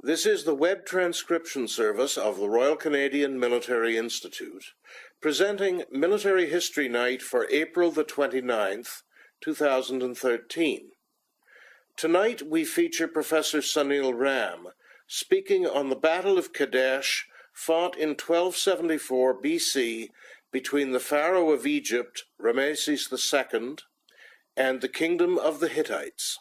This is the web transcription service of the Royal Canadian Military Institute, presenting Military History Night for April the 29th, 2013. Tonight we feature Professor Sunil Ram speaking on the Battle of Kadesh, fought in 1274 BC between the Pharaoh of Egypt, Ramesses II, and the Kingdom of the Hittites.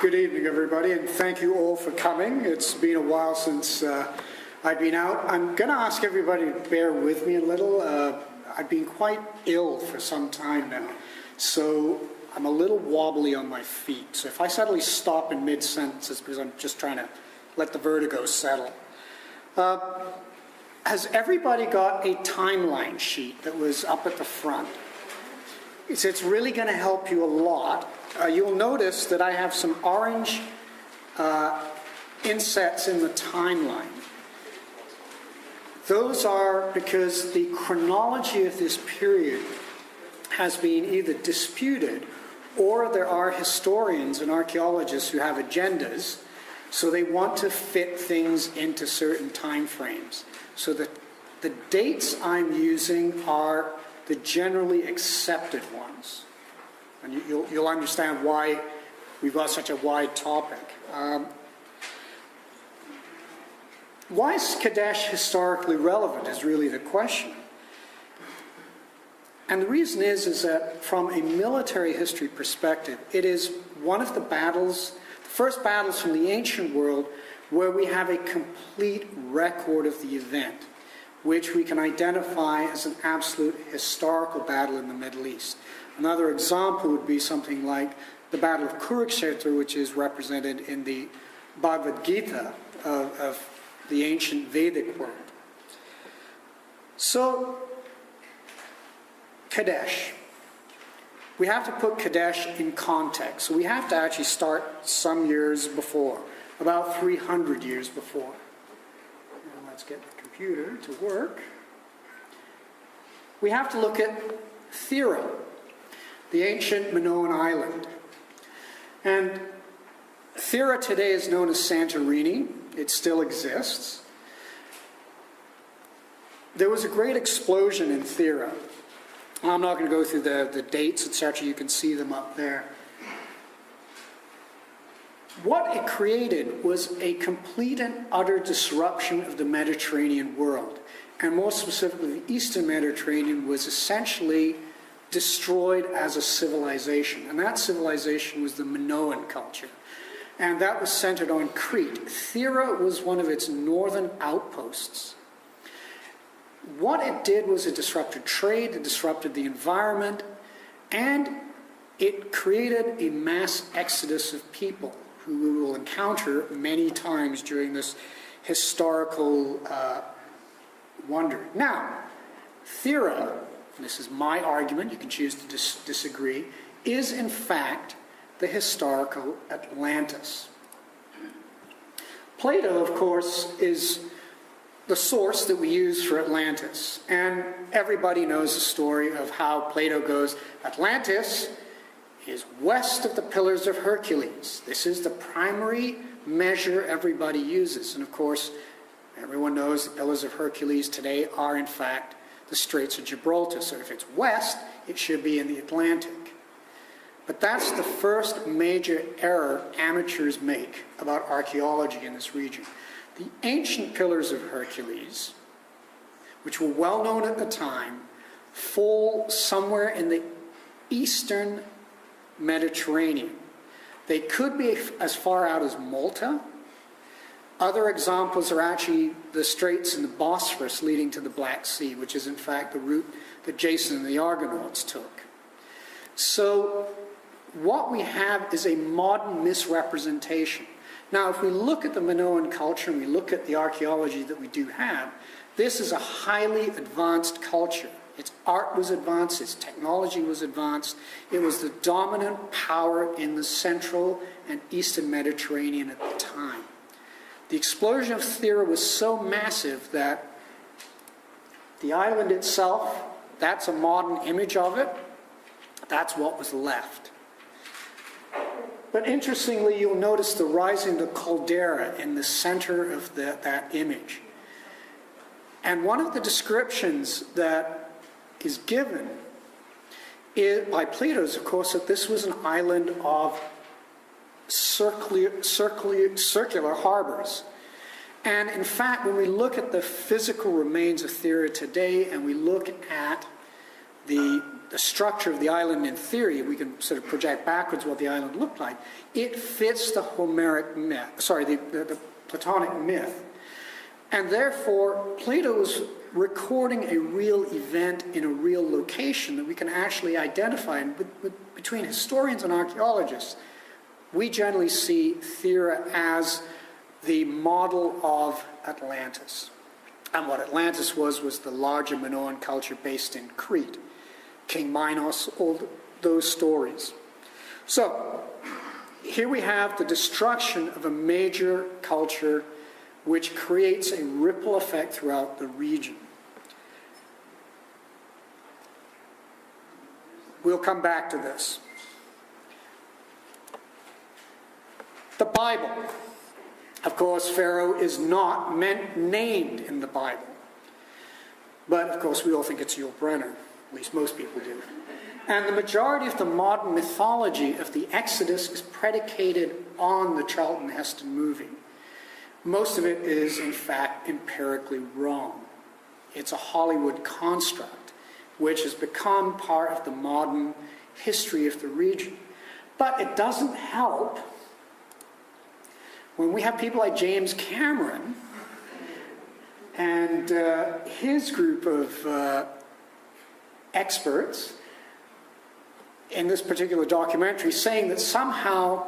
Good evening, everybody, and thank you all for coming. It's been a while since I've been out. I'm going to ask everybody to bear with me a little. I've been quite ill for some time now, so I'm a little wobbly on my feet. So if I suddenly stop in mid-sentence, it's because I'm just trying to let the vertigo settle. Has everybody got a timeline sheet that was up at the front? It's really going to help you a lot. You'll notice that I have some orange insets in the timeline. Those are because the chronology of this period has been either disputed, or there are historians and archaeologists who have agendas, so they want to fit things into certain time frames. So the dates I'm using are the generally accepted ones. And you'll understand why we've got such a wide topic. Why is Kadesh historically relevant is really the question. And the reason is that from a military history perspective, it is one of the first battles from the ancient world where we have a complete record of the event, which we can identify as an absolute historical battle in the Middle East. Another example would be something like the Battle of Kurukshetra, which is represented in the Bhagavad Gita of the ancient Vedic world. So, Kadesh. We have to put Kadesh in context. So we have to actually start some years before, about 300 years before. And let's get the computer to work. We have to look at Thera, the ancient Minoan island. And Thera today is known as Santorini. It still exists. There was a great explosion in Thera. I'm not going to go through the dates, etc. You can see them up there. What it created was a complete and utter disruption of the Mediterranean world. And more specifically, the Eastern Mediterranean was essentially destroyed as a civilization. And that civilization was the Minoan culture. And that was centered on Crete. Thera was one of its northern outposts. What it did was it disrupted trade, it disrupted the environment, and it created a mass exodus of people who we will encounter many times during this historical wonder. Now, Thera, and this is my argument, you can choose to disagree, is in fact the historical Atlantis. Plato, of course, is the source that we use for Atlantis. And everybody knows the story of how Plato goes, Atlantis is west of the Pillars of Hercules. This is the primary measure everybody uses. And of course, everyone knows the Pillars of Hercules today are in fact the Straits of Gibraltar. So if it's west, it should be in the Atlantic. But that's the first major error amateurs make about archaeology in this region. The ancient Pillars of Hercules, which were well known at the time, fall somewhere in the eastern Mediterranean. They could be as far out as Malta. Other examples are actually the straits in the Bosphorus leading to the Black Sea, which is in fact the route that Jason and the Argonauts took. So what we have is a modern misrepresentation. Now, if we look at the Minoan culture and we look at the archaeology that we do have, this is a highly advanced culture. Its art was advanced, its technology was advanced. It was the dominant power in the central and eastern Mediterranean at the time. The explosion of Thera was so massive that the island itself, that's a modern image of it. That's what was left. But interestingly, you'll notice the rising of the caldera in the center of that image. And one of the descriptions that is given by Plato is, of course, that this was an island of circular harbors. And in fact, when we look at the physical remains of Thera today and we look at the structure of the island in theory, we can sort of project backwards what the island looked like, it fits the Homeric myth, the Platonic myth. And therefore, Plato is recording a real event in a real location that we can actually identify. And between historians and archaeologists, we generally see Thera as the model of Atlantis. And what Atlantis was the larger Minoan culture based in Crete. King Minos, all those stories. So, here we have the destruction of a major culture which creates a ripple effect throughout the region. We'll come back to this. The Bible. Of course, Pharaoh is not named in the Bible. But, of course, we all think it's Yul Brynner. At least most people do. And the majority of the modern mythology of the Exodus is predicated on the Charlton Heston movie. Most of it is, in fact, empirically wrong. It's a Hollywood construct, which has become part of the modern history of the region. But it doesn't help when we have people like James Cameron and his group of experts in this particular documentary saying that somehow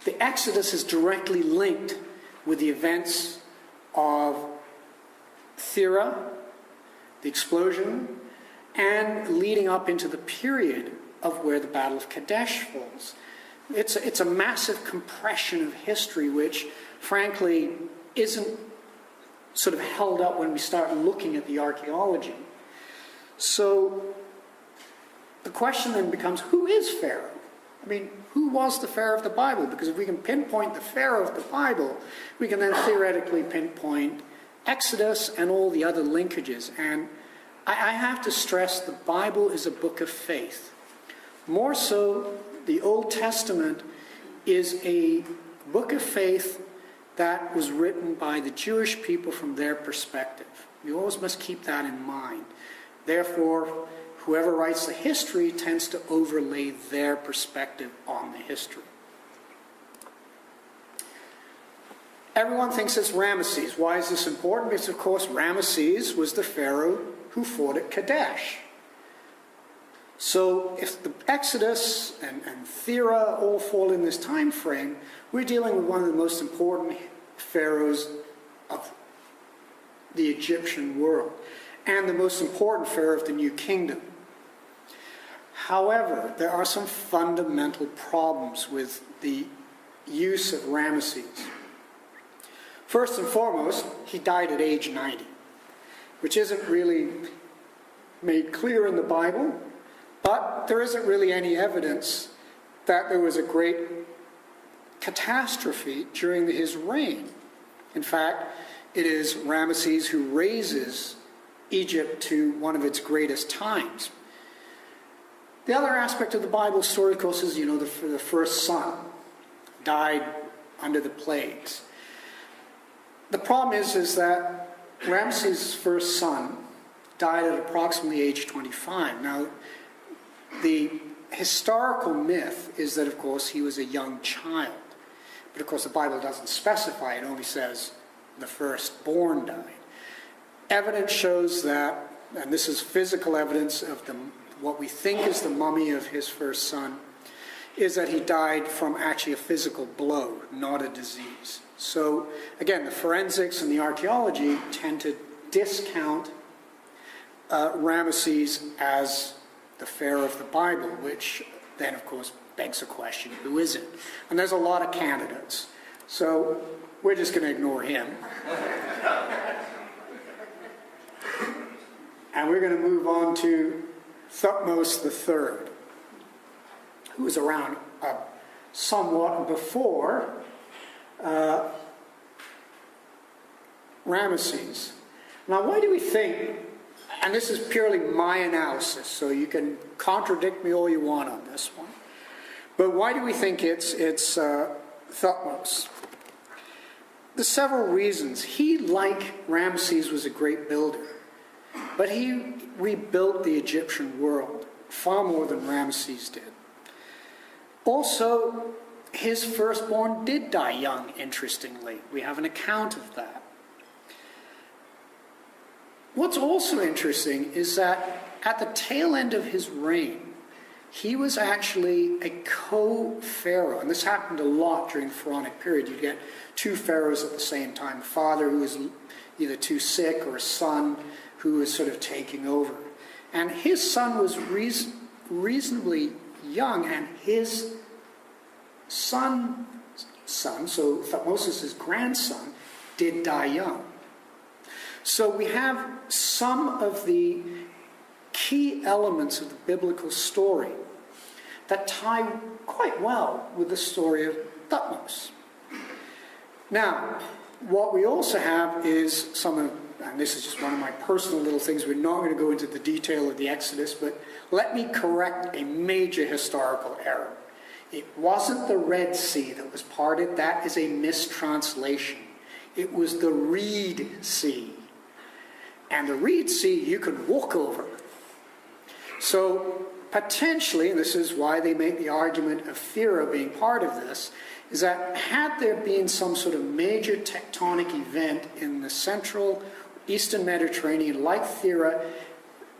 the Exodus is directly linked with the events of Thera, the explosion, and leading up into the period of where the Battle of Kadesh falls. It's a massive compression of history which, frankly, isn't sort of held up when we start looking at the archaeology. So the question then becomes, who is Pharaoh? I mean, who was the Pharaoh of the Bible? Because if we can pinpoint the Pharaoh of the Bible, we can then theoretically pinpoint Exodus and all the other linkages. And I have to stress the Bible is a book of faith. More so, the Old Testament is a book of faith that was written by the Jewish people from their perspective. You always must keep that in mind. Therefore, whoever writes the history tends to overlay their perspective on the history. Everyone thinks it's Ramesses. Why is this important? Because, of course, Ramesses was the pharaoh who fought at Kadesh. So if the Exodus and Thera all fall in this time frame, we're dealing with one of the most important pharaohs of the Egyptian world, and the most important pharaoh of the New Kingdom. However, there are some fundamental problems with the use of Ramesses. First and foremost, he died at age 90, which isn't really made clear in the Bible, but there isn't really any evidence that there was a great catastrophe during his reign. In fact, it is Ramesses who raises Egypt to one of its greatest times. The other aspect of the Bible story, of course, is, the first son died under the plagues. The problem is that Ramesses' first son died at approximately age 25. Now, the historical myth is that, of course, he was a young child. But, of course, the Bible doesn't specify. It only says the firstborn died. Evidence shows that, and this is physical evidence of what we think is the mummy of his first son, is that he died from actually a physical blow, not a disease. So, again, the forensics and the archaeology tend to discount Ramesses as the pharaoh of the Bible, which then, of course, begs the question, who is it? And there's a lot of candidates. So we're just going to ignore him. And we're going to move on to Thutmose III. who was around somewhat before Ramesses. Now, why do we think, and this is purely my analysis, so you can contradict me all you want on this one, but why do we think it's Thutmose? There's several reasons. He, like Ramesses, was a great builder, but he rebuilt the Egyptian world far more than Ramesses did. Also, his firstborn did die young, interestingly. We have an account of that. What's also interesting is that at the tail end of his reign, he was actually a co-pharaoh, and this happened a lot during the pharaonic period. You get two pharaohs at the same time, a father who was either too sick or a son who was sort of taking over. And his son was reasonably young, and his son, so Thutmose' grandson, did die young. So we have some of the key elements of the biblical story that tie quite well with the story of Thutmose. Now, what we also have is some of, and this is just one of my personal little things, we're not going to go into the detail of the Exodus, but let me correct a major historical error. It wasn't the Red Sea that was parted. That is a mistranslation. It was the Reed Sea. And the Reed Sea you could walk over. So potentially, and this is why they make the argument of Thera being part of this, is that had there been some sort of major tectonic event in the central eastern Mediterranean like Thera,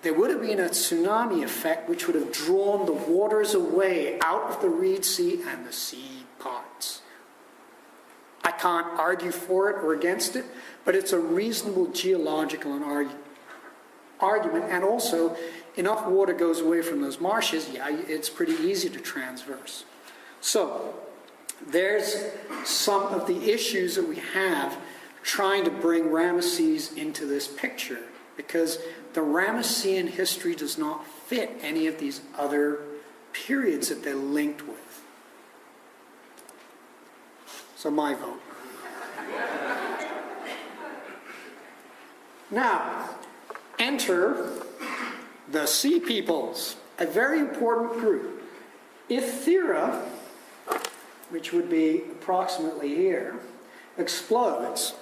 there would have been a tsunami effect which would have drawn the waters away out of the Reed Sea and the sea parts. I can't argue for it or against it, but it's a reasonable geological argument, and also enough water goes away from those marshes, yeah, it's pretty easy to transverse. So there's some of the issues that we have trying to bring Ramesses into this picture, because the Ramessian history does not fit any of these other periods that they're linked with. So my vote. Now, enter the Sea Peoples, a very important group. If Thera, which would be approximately here, explodes,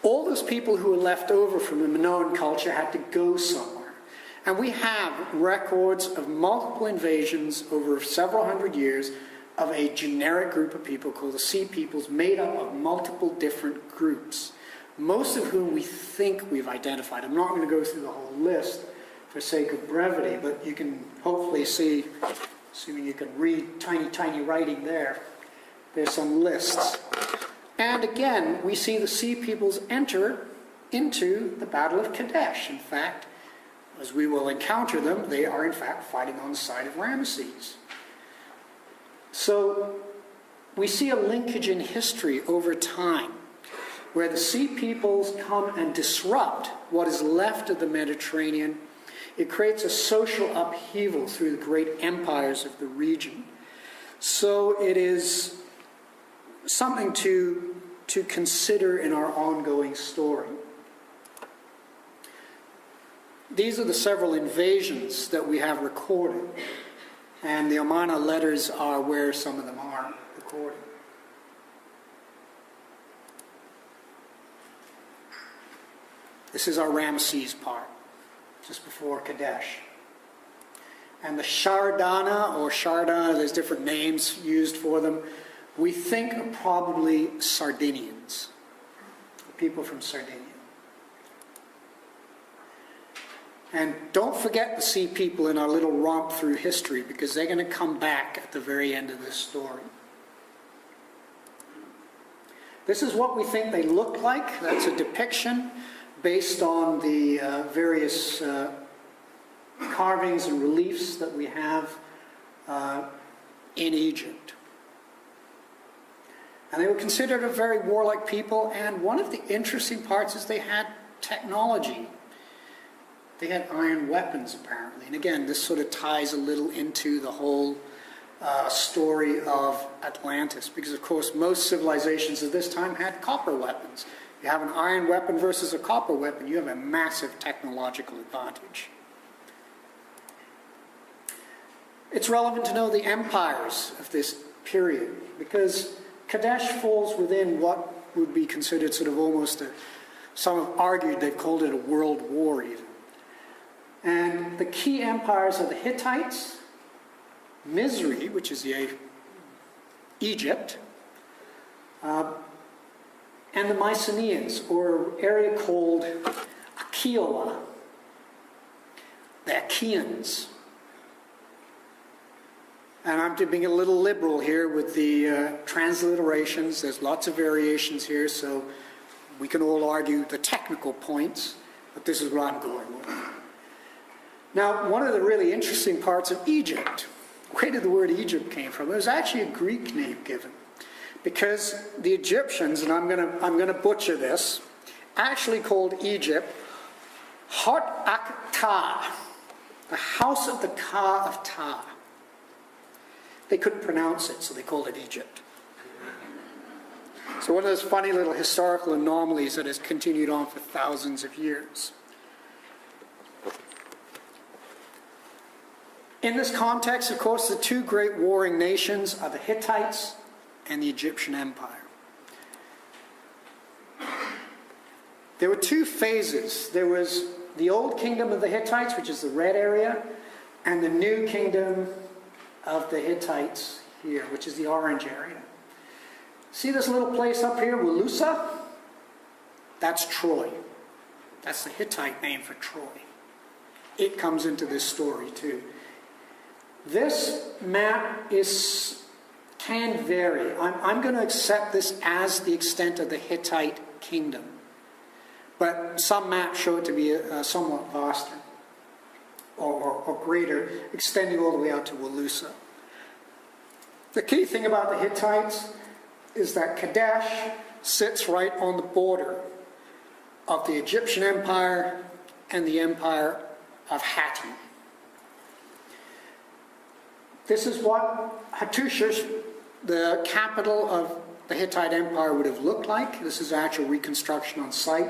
all those people who were left over from the Minoan culture had to go somewhere. And we have records of multiple invasions over several hundred years of a generic group of people called the Sea Peoples, made up of multiple different groups, most of whom we think we've identified. I'm not going to go through the whole list for sake of brevity, but you can hopefully see, assuming you can read tiny, tiny writing there, there's some lists. And again, we see the Sea Peoples enter into the Battle of Kadesh. In fact, as we will encounter them, they are in fact fighting on the side of Ramesses. So we see a linkage in history over time where the Sea Peoples come and disrupt what is left of the Mediterranean. It creates a social upheaval through the great empires of the region. So it is something to consider in our ongoing story. These are the several invasions that we have recorded, and the Amarna letters are where some of them are recorded. This is our Ramesses part, just before Kadesh. And the Shardana, or Shardana, there's different names used for them, we think are probably Sardinians, people from Sardinia. And don't forget the Sea People in our little romp through history, because they're going to come back at the very end of this story. This is what we think they look like. That's a depiction based on the various carvings and reliefs that we have in Egypt. And they were considered a very warlike people, and one of the interesting parts is they had technology. They had iron weapons, apparently. And again, this sort of ties a little into the whole story of Atlantis, because of course most civilizations of this time had copper weapons. You have an iron weapon versus a copper weapon, you have a massive technological advantage. It's relevant to know the empires of this period, because Kadesh falls within what would be considered sort of almost some have argued they've called it a world war even. And the key empires are the Hittites, Mizri, which is Egypt, and the Mycenaeans, or an area called Achaeola, the Achaeans. And I'm being a little liberal here with the transliterations. There's lots of variations here, so we can all argue the technical points, but this is what I'm going with. Now, one of the really interesting parts of Egypt, where did the word Egypt came from? It was actually a Greek name given, because the Egyptians, and I'm going to butcher this, actually called Egypt Hot Ak-Ta, the house of the Ka of Ta. They couldn't pronounce it, so they called it Egypt. So one of those funny little historical anomalies that has continued on for thousands of years. In this context, of course, the two great warring nations are the Hittites and the Egyptian Empire. There were two phases. There was the old kingdom of the Hittites, which is the red area, and the new kingdom of the Hittites here, which is the orange area. See this little place up here, Wilusa? That's Troy. That's the Hittite name for Troy. It comes into this story too. This map can vary. I'm going to accept this as the extent of the Hittite kingdom. But some maps show it to be somewhat vaster or greater, extending all the way out to Wilusa. The key thing about the Hittites is that Kadesh sits right on the border of the Egyptian Empire and the Empire of Hatti. This is what Hattusha, the capital of the Hittite Empire, would have looked like. This is actual reconstruction on site.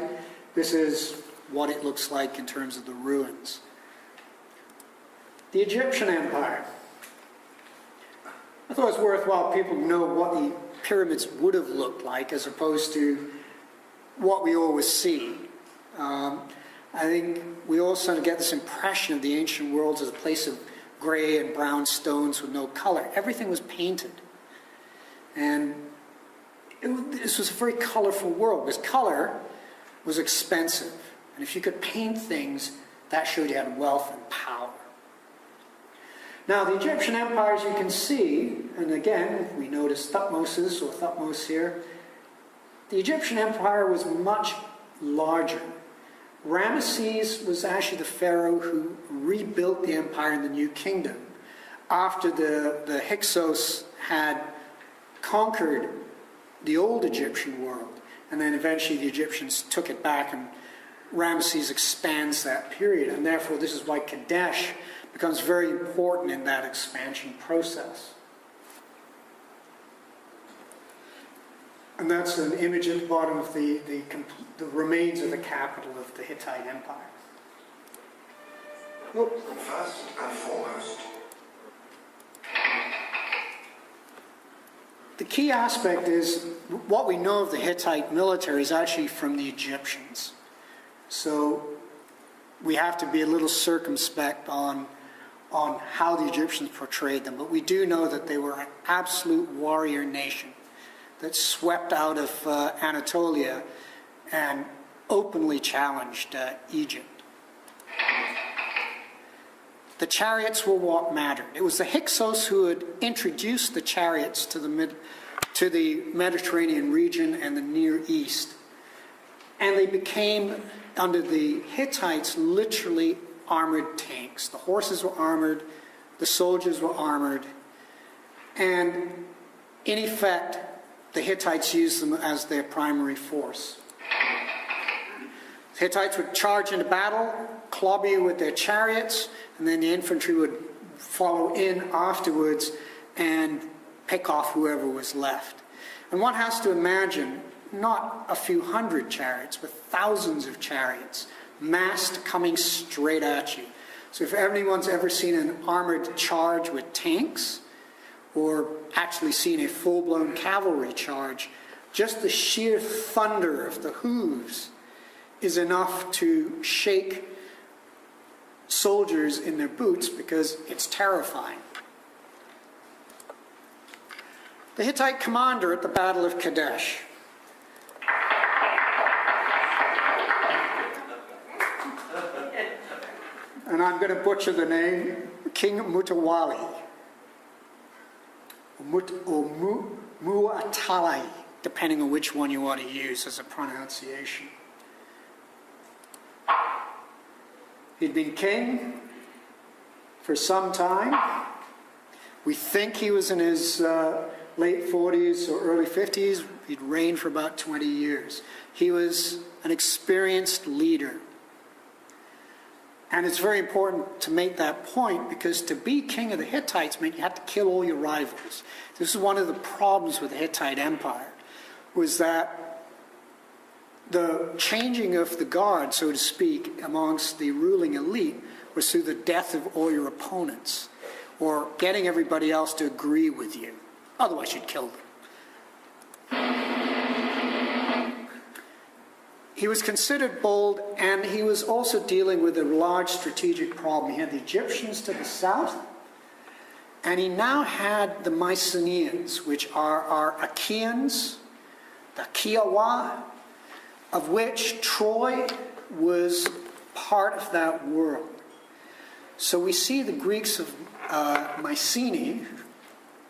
This is what it looks like in terms of the ruins. The Egyptian Empire. I thought it was worthwhile people know what the pyramids would have looked like as opposed to what we always see. I think we also get this impression of the ancient world as a place of gray and brown stones with no color. Everything was painted. And this was a very colorful world, because color was expensive. And if you could paint things, that showed you had wealth and power. Now, the Egyptian Empire, as you can see, and again, we notice Thutmose here, the Egyptian Empire was much larger. Ramesses was actually the pharaoh who rebuilt the empire in the New Kingdom after the Hyksos had conquered the old Egyptian world, and then eventually the Egyptians took it back, and Ramesses expands that period, and therefore this is why Kadesh becomes very important in that expansion process. And that's an image at the bottom of the remains of the capital of the Hittite Empire. First and foremost. The key aspect is what we know of the Hittite military is actually from the Egyptians. So we have to be a little circumspect on how the Egyptians portrayed them. But we do know that they were an absolute warrior nation that swept out of Anatolia and openly challenged Egypt. The chariots were what mattered. It was the Hyksos who had introduced the chariots to the Mediterranean region and the Near East. And they became, under the Hittites, literally armored tanks. The horses were armored, the soldiers were armored, and in effect, the Hittites used them as their primary force. The Hittites would charge into battle, clobber you with their chariots, and then the infantry would follow in afterwards and pick off whoever was left. And one has to imagine not a few hundred chariots, but thousands of chariots massed coming straight at you. So if anyone's ever seen an armored charge with tanks, or actually seen a full-blown cavalry charge, just the sheer thunder of the hooves is enough to shake soldiers in their boots because it's terrifying. The Hittite commander at the Battle of Kadesh. And I'm going to butcher the name, King Mutawali, or Muatalai, depending on which one you want to use as a pronunciation. He'd been king for some time. We think he was in his late 40s or early 50s. He'd reigned for about 20 years. He was an experienced leader. And it's very important to make that point, because to be king of the Hittites meant you had to kill all your rivals. This is one of the problems with the Hittite Empire, was that the changing of the guard, so to speak, amongst the ruling elite was through the death of all your opponents, or getting everybody else to agree with you. Otherwise, you'd kill them. He was considered bold, and he was also dealing with a large strategic problem. He had the Egyptians to the south, and he now had the Mycenaeans, which are our Achaeans, the Kiowa, of which Troy was part of that world. So we see the Greeks of Mycenae,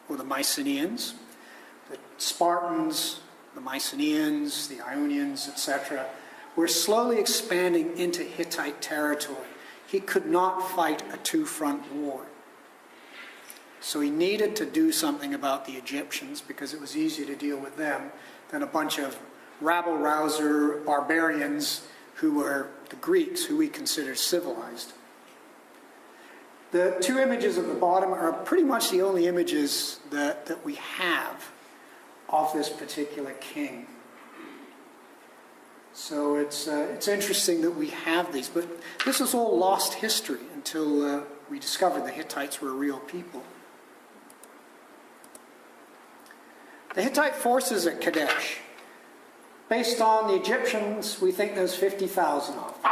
or the Mycenaeans, the Spartans, the Mycenaeans, the Ionians, etc., were slowly expanding into Hittite territory. He could not fight a two-front war. So he needed to do something about the Egyptians, because it was easier to deal with them than a bunch of rabble-rouser barbarians who were the Greeks, who we consider civilized. The two images at the bottom are pretty much the only images that we have of this particular king. So it's interesting that we have these, but this is all lost history until we discovered the Hittites were real people. The Hittite forces at Kadesh, based on the Egyptians, we think there's 50,000 of them.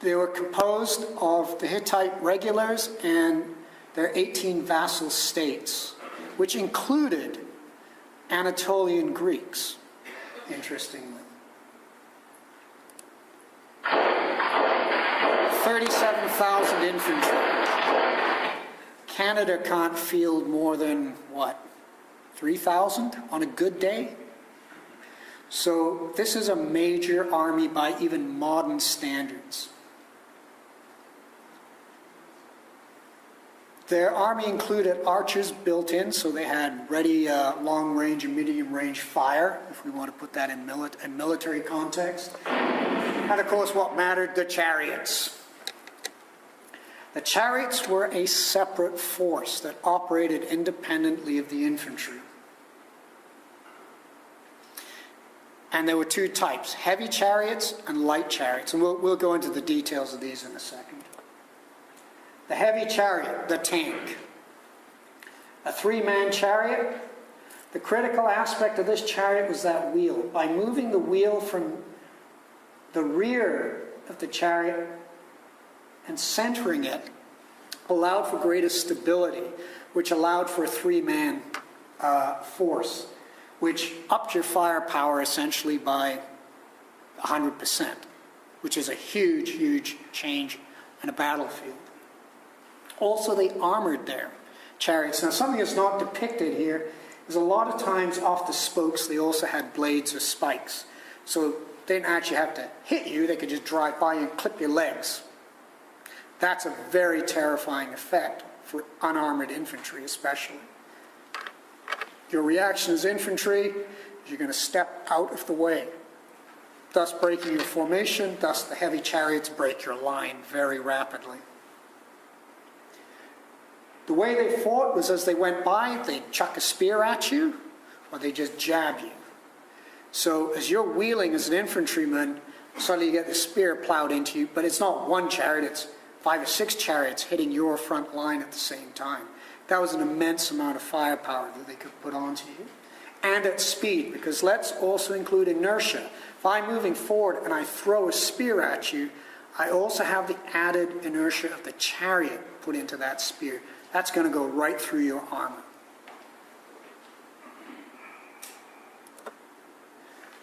They were composed of the Hittite regulars and their 18 vassal states, which included Anatolian Greeks, interestingly. 37,000 infantry. Canada can't field more than, what, 3,000 on a good day? So this is a major army by even modern standards. Their army included archers built in, so they had ready long-range and medium-range fire, if we want to put that in military context. And of course, what mattered, the chariots. The chariots were a separate force that operated independently of the infantry. And there were two types, heavy chariots and light chariots. And we'll go into the details of these in a second. The heavy chariot, the tank. A three-man chariot. The critical aspect of this chariot was that wheel. By moving the wheel from the rear of the chariot and centering it, allowed for greater stability, which allowed for a three-man force, which upped your firepower essentially by 100%, which is a huge, huge change in a battlefield. Also, they armored their chariots. Now, something that's not depicted here is a lot of times off the spokes they also had blades or spikes. So they didn't actually have to hit you, they could just drive by and clip your legs. That's a very terrifying effect for unarmored infantry especially. Your reaction as infantry is you're going to step out of the way, thus breaking your formation, thus the heavy chariots break your line very rapidly. The way they fought was as they went by, they'd chuck a spear at you, or they just jab you. So as you're wheeling as an infantryman, suddenly you get the spear plowed into you, but it's not one chariot, it's 5 or 6 chariots hitting your front line at the same time. That was an immense amount of firepower that they could put onto you. And at speed, because let's also include inertia. If I'm moving forward and I throw a spear at you, I also have the added inertia of the chariot put into that spear. That's going to go right through your armor.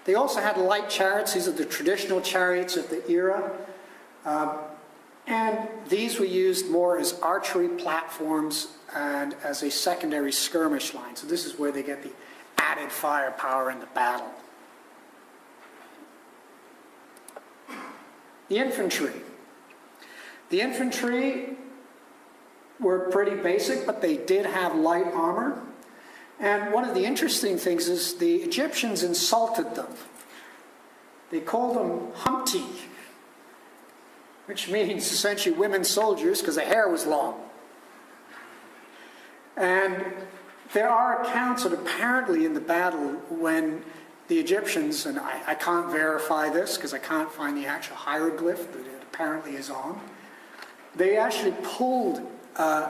They also had light chariots. These are the traditional chariots of the era. And these were used more as archery platforms and as a secondary skirmish line. So this is where they get the added firepower in the battle. The infantry. The infantry were pretty basic, but they did have light armor. And one of the interesting things is the Egyptians insulted them. They called them Humpty, which means essentially women soldiers because their hair was long. And there are accounts that apparently in the battle when the Egyptians, and I can't verify this because I can't find the actual hieroglyph that it apparently is on, they actually pulled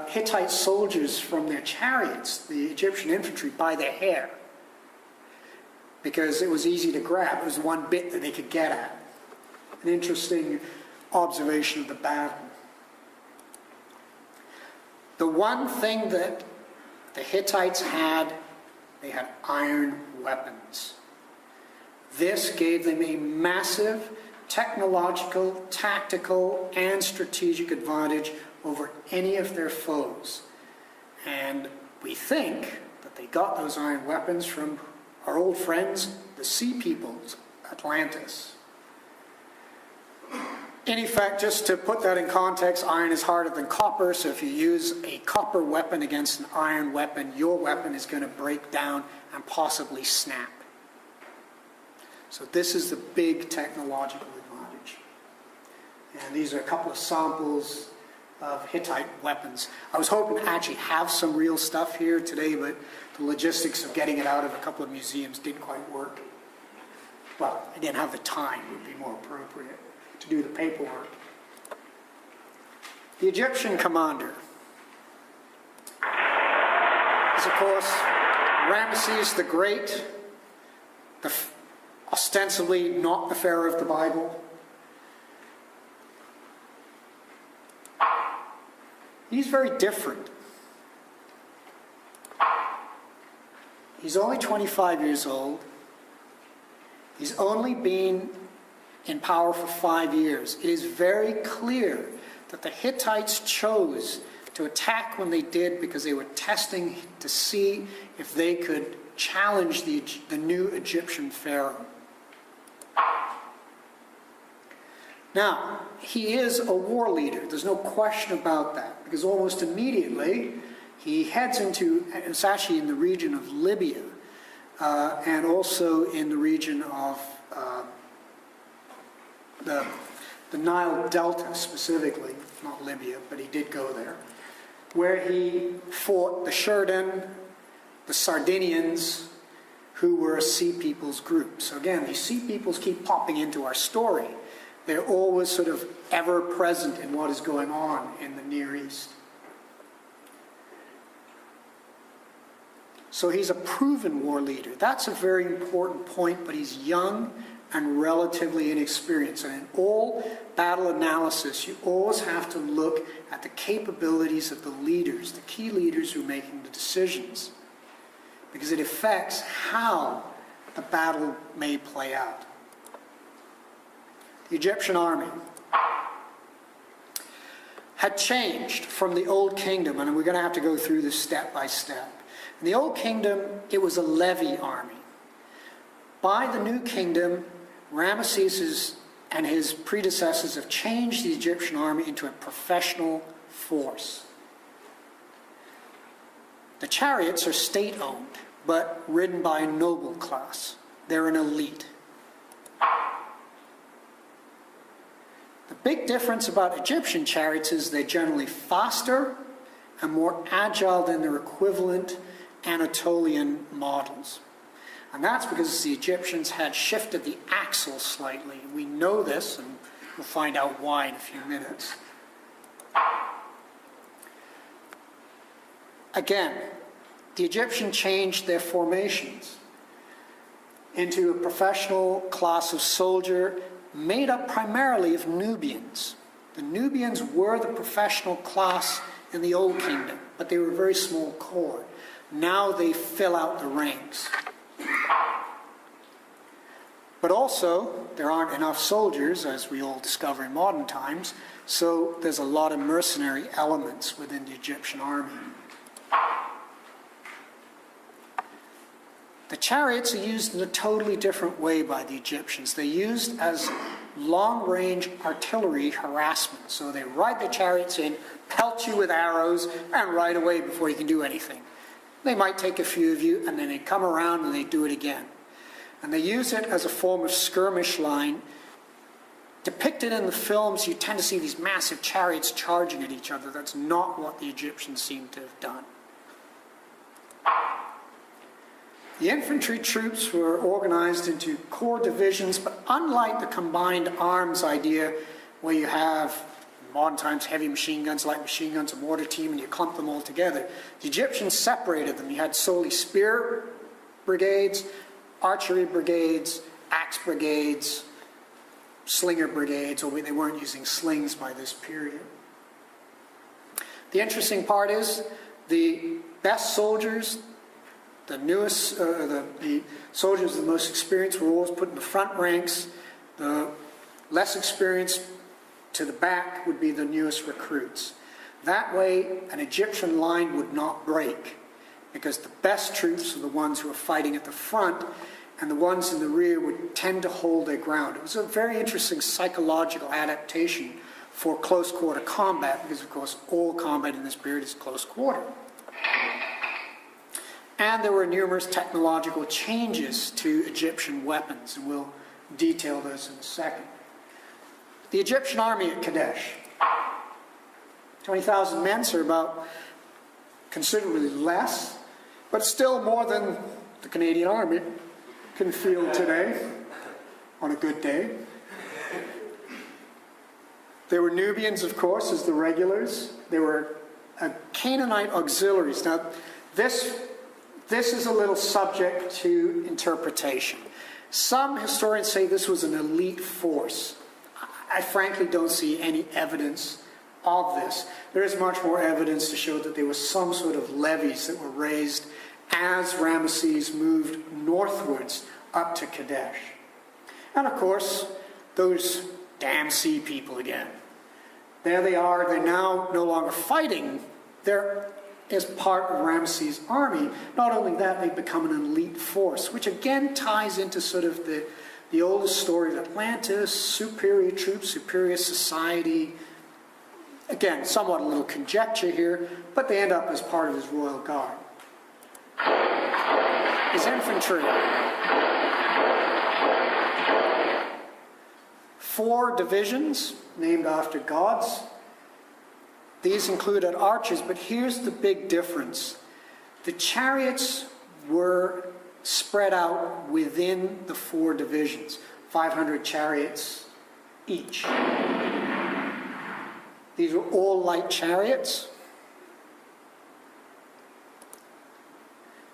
Hittite soldiers from their chariots, the Egyptian infantry, by their hair, because it was easy to grab. It was one bit that they could get at. An interesting observation of the battle. The one thing that the Hittites had, they had iron weapons. This gave them a massive technological, tactical, and strategic advantage over any of their foes. And we think that they got those iron weapons from our old friends, the Sea Peoples, Atlantis. In effect, just to put that in context, iron is harder than copper, so if you use a copper weapon against an iron weapon, your weapon is going to break down and possibly snap. So this is the big technological advantage. And these are a couple of samples of Hittite weapons. I was hoping to actually have some real stuff here today, but the logistics of getting it out of a couple of museums didn't quite work. Well, I didn't have the time, would be more appropriate, to do the paperwork. The Egyptian commander is, of course, Ramesses the Great, ostensibly not the Pharaoh of the Bible. He's very different. He's only 25 years old. He's only been in power for 5 years. It is very clear that the Hittites chose to attack when they did because they were testing to see if they could challenge the new Egyptian pharaoh. Now, he is a war leader. There's no question about that, because almost immediately he heads into, it's actually in the region of Libya, and also in the region of the Nile Delta specifically, not Libya, but he did go there, where he fought the Sheridan, the Sardinians, who were a Sea Peoples group. So again, these Sea Peoples keep popping into our story. They're always sort of ever present in what is going on in the Near East. So he's a proven war leader. That's a very important point, but he's young and relatively inexperienced. And in all battle analysis, you always have to look at the capabilities of the leaders, the key leaders who are making the decisions, because it affects how the battle may play out. The Egyptian army had changed from the Old Kingdom, and we're going to have to go through this step by step. In the Old Kingdom, it was a levy army. By the New Kingdom, Ramesses and his predecessors have changed the Egyptian army into a professional force. The chariots are state-owned, but ridden by a noble class. They're an elite. The big difference about Egyptian chariots is they're generally faster and more agile than their equivalent Anatolian models. And that's because the Egyptians had shifted the axle slightly. We know this, and we'll find out why in a few minutes. Again, the Egyptians changed their formations into a professional class of soldier made up primarily of Nubians. The Nubians were the professional class in the Old Kingdom, but they were a very small corps. Now they fill out the ranks. But also, there aren't enough soldiers, as we all discover in modern times, so there's a lot of mercenary elements within the Egyptian army. The chariots are used in a totally different way by the Egyptians. They're used as long-range artillery harassment. So they ride the chariots in, pelt you with arrows, and ride away before you can do anything. They might take a few of you, and then they come around and they do it again. And they use it as a form of skirmish line. Depicted in the films, you tend to see these massive chariots charging at each other. That's not what the Egyptians seem to have done. The infantry troops were organized into corps divisions, but unlike the combined arms idea, where you have, in modern times, heavy machine guns, light machine guns, a mortar team, and you clump them all together, the Egyptians separated them. You had solely spear brigades, archery brigades, axe brigades, slinger brigades, although they weren't using slings by this period. The interesting part is the best soldiers, the newest, the soldiers the most experienced were always put in the front ranks. The less experienced to the back would be the newest recruits. That way, an Egyptian line would not break, because the best troops are the ones who are fighting at the front, and the ones in the rear would tend to hold their ground. It was a very interesting psychological adaptation for close quarter combat, because of course all combat in this period is close quarter. And there were numerous technological changes to Egyptian weapons, and we'll detail those in a second. The Egyptian army at Kadesh, 20,000 men, so about considerably less, but still more than the Canadian army can field today on a good day. There were Nubians, of course, as the regulars. There were Canaanite auxiliaries. Now, this is a little subject to interpretation. Some historians say this was an elite force. I frankly don't see any evidence of this. There is much more evidence to show that there was some sort of levies that were raised as Ramesses moved northwards up to Kadesh. And of course, those damn sea people again. There they are. They're now no longer fighting. They're as part of Ramesses' army. Not only that, they've become an elite force, which again ties into sort of the oldest story of Atlantis, superior troops, superior society. Again, somewhat a little conjecture here, but they end up as part of his royal guard. His infantry. 4 divisions named after gods. These included archers, but here's the big difference. The chariots were spread out within the 4 divisions, 500 chariots each. These were all light chariots.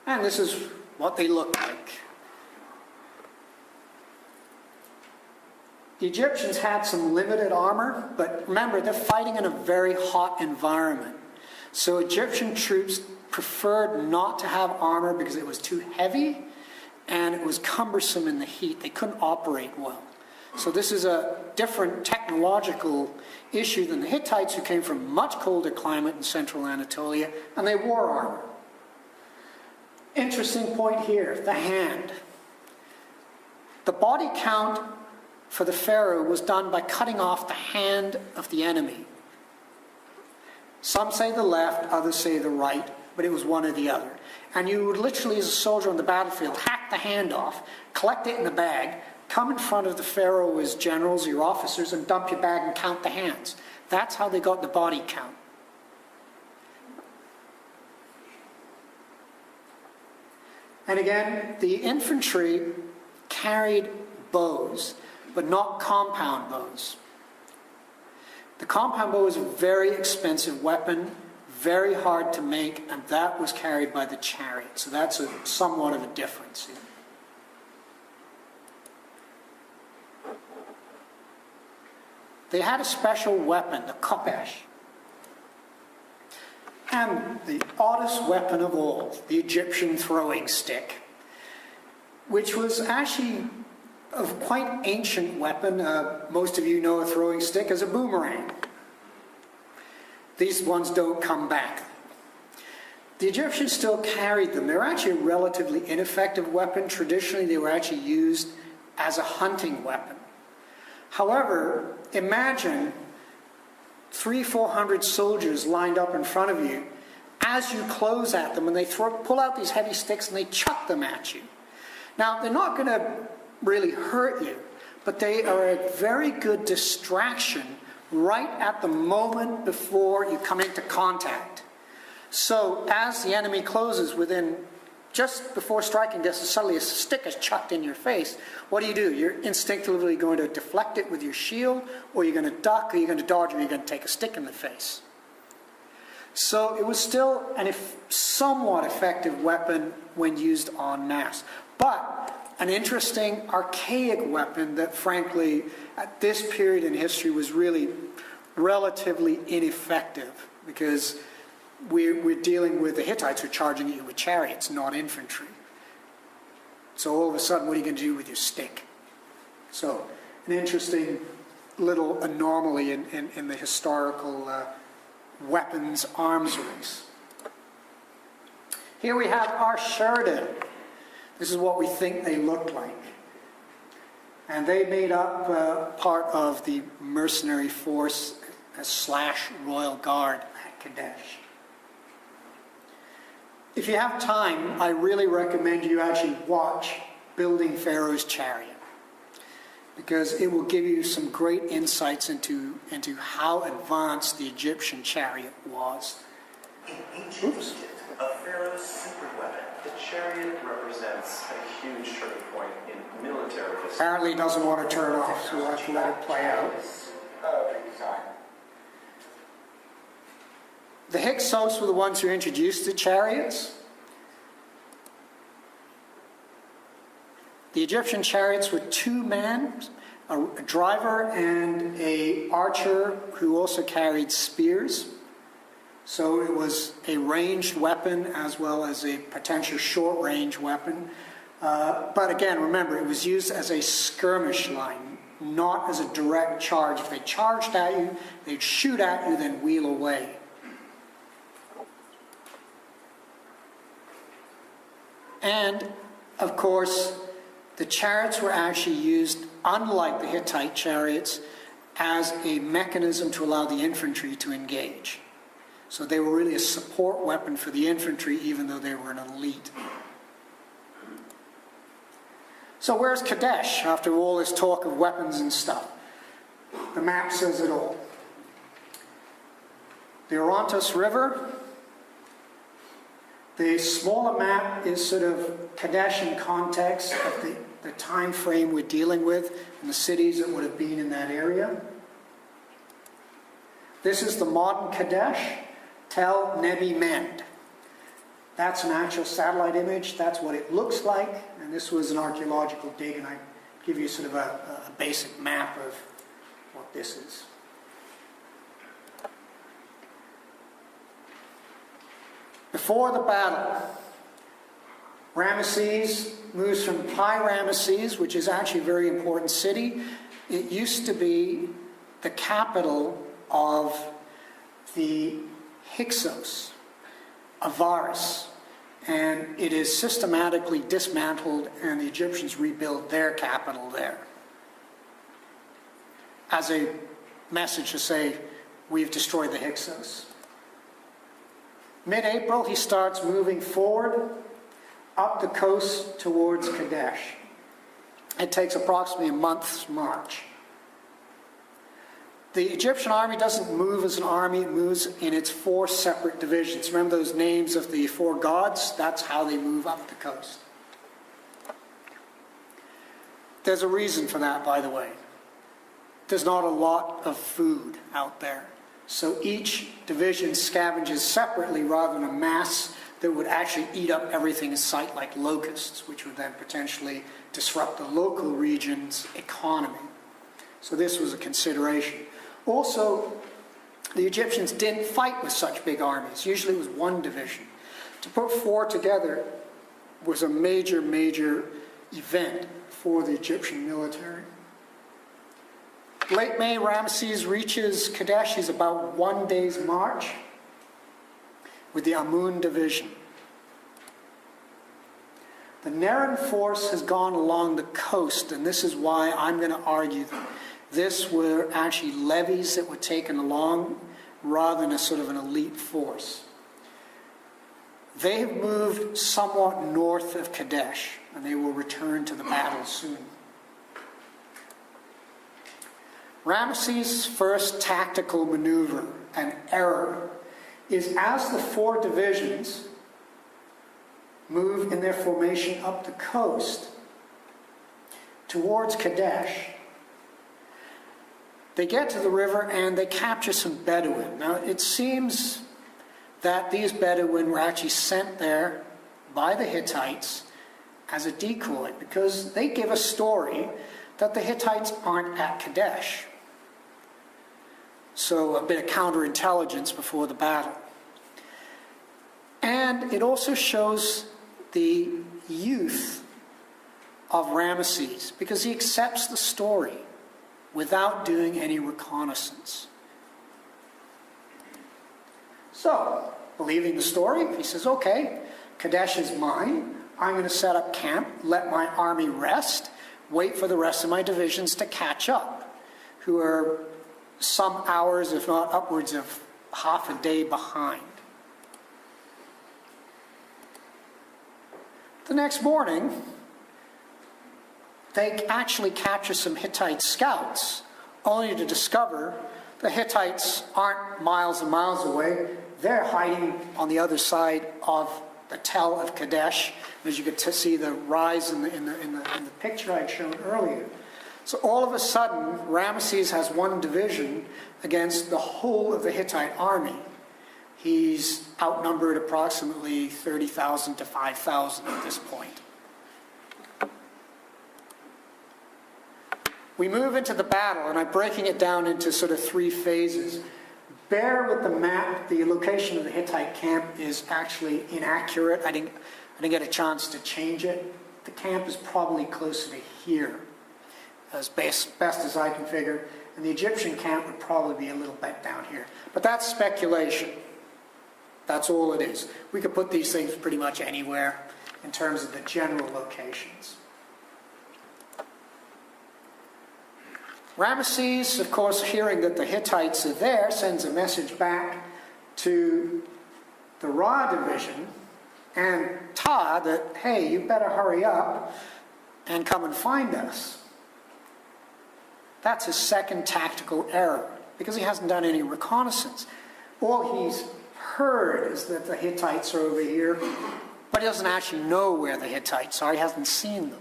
And this is what they look like. The Egyptians had some limited armor, but remember, they're fighting in a very hot environment. So Egyptian troops preferred not to have armor because it was too heavy and it was cumbersome in the heat. They couldn't operate well. So this is a different technological issue than the Hittites, who came from much colder climate in central Anatolia, and they wore armor. Interesting point here, the hand. The body count for the pharaoh was done by cutting off the hand of the enemy. Some say the left, others say the right, but it was one or the other. And you would literally, as a soldier on the battlefield, hack the hand off, collect it in a bag, come in front of the pharaoh, his generals, your officers, and dump your bag and count the hands. That's how they got the body count. And again, the infantry carried bows, but not compound bows. The compound bow is a very expensive weapon, very hard to make, and that was carried by the chariot. So that's somewhat of a difference here. They had a special weapon, the Kadesh. And the oddest weapon of all, the Egyptian throwing stick, which was actually a quite ancient weapon. Most of you know a throwing stick as a boomerang. These ones don't come back. The Egyptians still carried them. They're actually a relatively ineffective weapon. Traditionally, they were actually used as a hunting weapon. However, imagine 300-400 soldiers lined up in front of you. As you close at them, and they pull out these heavy sticks and they chuck them at you. Now, they're not going to really hurt you, but they are a very good distraction right at the moment before you come into contact. So as the enemy closes just before striking distance, suddenly a stick is chucked in your face. What do? You're instinctively going to deflect it with your shield, or you're going to duck, or you're going to dodge, or you're going to take a stick in the face. So it was still a somewhat effective weapon when used en masse. But an interesting archaic weapon that, frankly, at this period in history was really relatively ineffective, because we're dealing with the Hittites who are charging at you with chariots, not infantry. So all of a sudden, what are you going to do with your stick? So an interesting little anomaly in the historical weapons arms race. Here we have our Sheridan. This is what we think they looked like. And they made up part of the mercenary force / Royal Guard at Kadesh. If you have time, I really recommend you actually watch Building Pharaoh's Chariot, because it will give you some great insights into how advanced the Egyptian chariot was. In ancient Egypt, a pharaoh's super weapon, the chariot represents a huge turning point in military history. Apparently it doesn't want to turn off, so we'll have to let it play out. The Hyksos were the ones who introduced the chariots. The Egyptian chariots were 2 men, a driver and an archer who also carried spears. So it was a ranged weapon as well as a potential short-range weapon. But again, remember, it was used as a skirmish line, not as a direct charge. If they charged at you, they'd shoot at you, then wheel away. And, of course, the chariots were actually used, unlike the Hittite chariots, as a mechanism to allow the infantry to engage. So they were really a support weapon for the infantry, even though they were an elite. So where's Kadesh, after all this talk of weapons and stuff? The map says it all. The Orontes River. The smaller map is sort of Kadesh in context of the time frame we're dealing with and the cities that would have been in that area. This is the modern Kadesh, Tel Nebi Mend. That's an actual satellite image. That's what it looks like. And this was an archaeological dig, and I give you sort of a basic map of what this is. Before the battle, Ramesses moves from Pi Ramesses, which is actually a very important city. It used to be the capital of the Hyksos, Avaris, and it is systematically dismantled, and the Egyptians rebuild their capital there as a message to say, we've destroyed the Hyksos. Mid-April, he starts moving forward up the coast towards Kadesh. It takes approximately a month's march. The Egyptian army doesn't move as an army, it moves in its 4 separate divisions. Remember those names of the 4 gods? That's how they move up the coast. There's a reason for that, by the way. There's not a lot of food out there. So each division scavenges separately rather than a mass that would actually eat up everything in sight like locusts, which would then potentially disrupt the local region's economy. So this was a consideration. Also, the Egyptians didn't fight with such big armies. Usually it was one division. To put 4 together was a major, major event for the Egyptian military. Late May, Ramesses reaches Kadesh. He's about 1 day's march with the Amun division. The Nerin force has gone along the coast, and this is why I'm going to argue that this were actually levies that were taken along rather than a sort of an elite force. They have moved somewhat north of Kadesh, and they will return to the battle soon. Ramesses' first tactical maneuver, an error, is as the 4 divisions move in their formation up the coast towards Kadesh, they get to the river and they capture some Bedouin. Now, it seems that these Bedouin were actually sent there by the Hittites as a decoy, because they give a story that the Hittites aren't at Kadesh. So a bit of counterintelligence before the battle. And it also shows the youth of Ramesses, because he accepts the story without doing any reconnaissance. So, believing the story, he says, okay, Kadesh is mine. I'm going to set up camp, let my army rest, wait for the rest of my divisions to catch up, who are some hours, if not upwards of half a day behind. The next morning, they actually capture some Hittite scouts, only to discover the Hittites aren't miles and miles away. They're hiding on the other side of the Tell of Kadesh, as you could see the rise in the picture I'd shown earlier. So all of a sudden, Ramesses has one division against the whole of the Hittite army. He's outnumbered approximately 30,000 to 5,000 at this point. We move into the battle, and I'm breaking it down into sort of 3 phases. Bear with the map. The location of the Hittite camp is actually inaccurate. I didn't get a chance to change it. The camp is probably closer to here, as best as I can figure. And the Egyptian camp would probably be a little bit down here. But that's speculation. That's all it is. We could put these things pretty much anywhere in terms of the general locations. Ramesses, of course, hearing that the Hittites are there, sends a message back to the Ra division and Ta that, hey, you better hurry up and come and find us. That's his second tactical error, because he hasn't done any reconnaissance. All he's heard is that the Hittites are over here, but he doesn't actually know where the Hittites are. He hasn't seen them.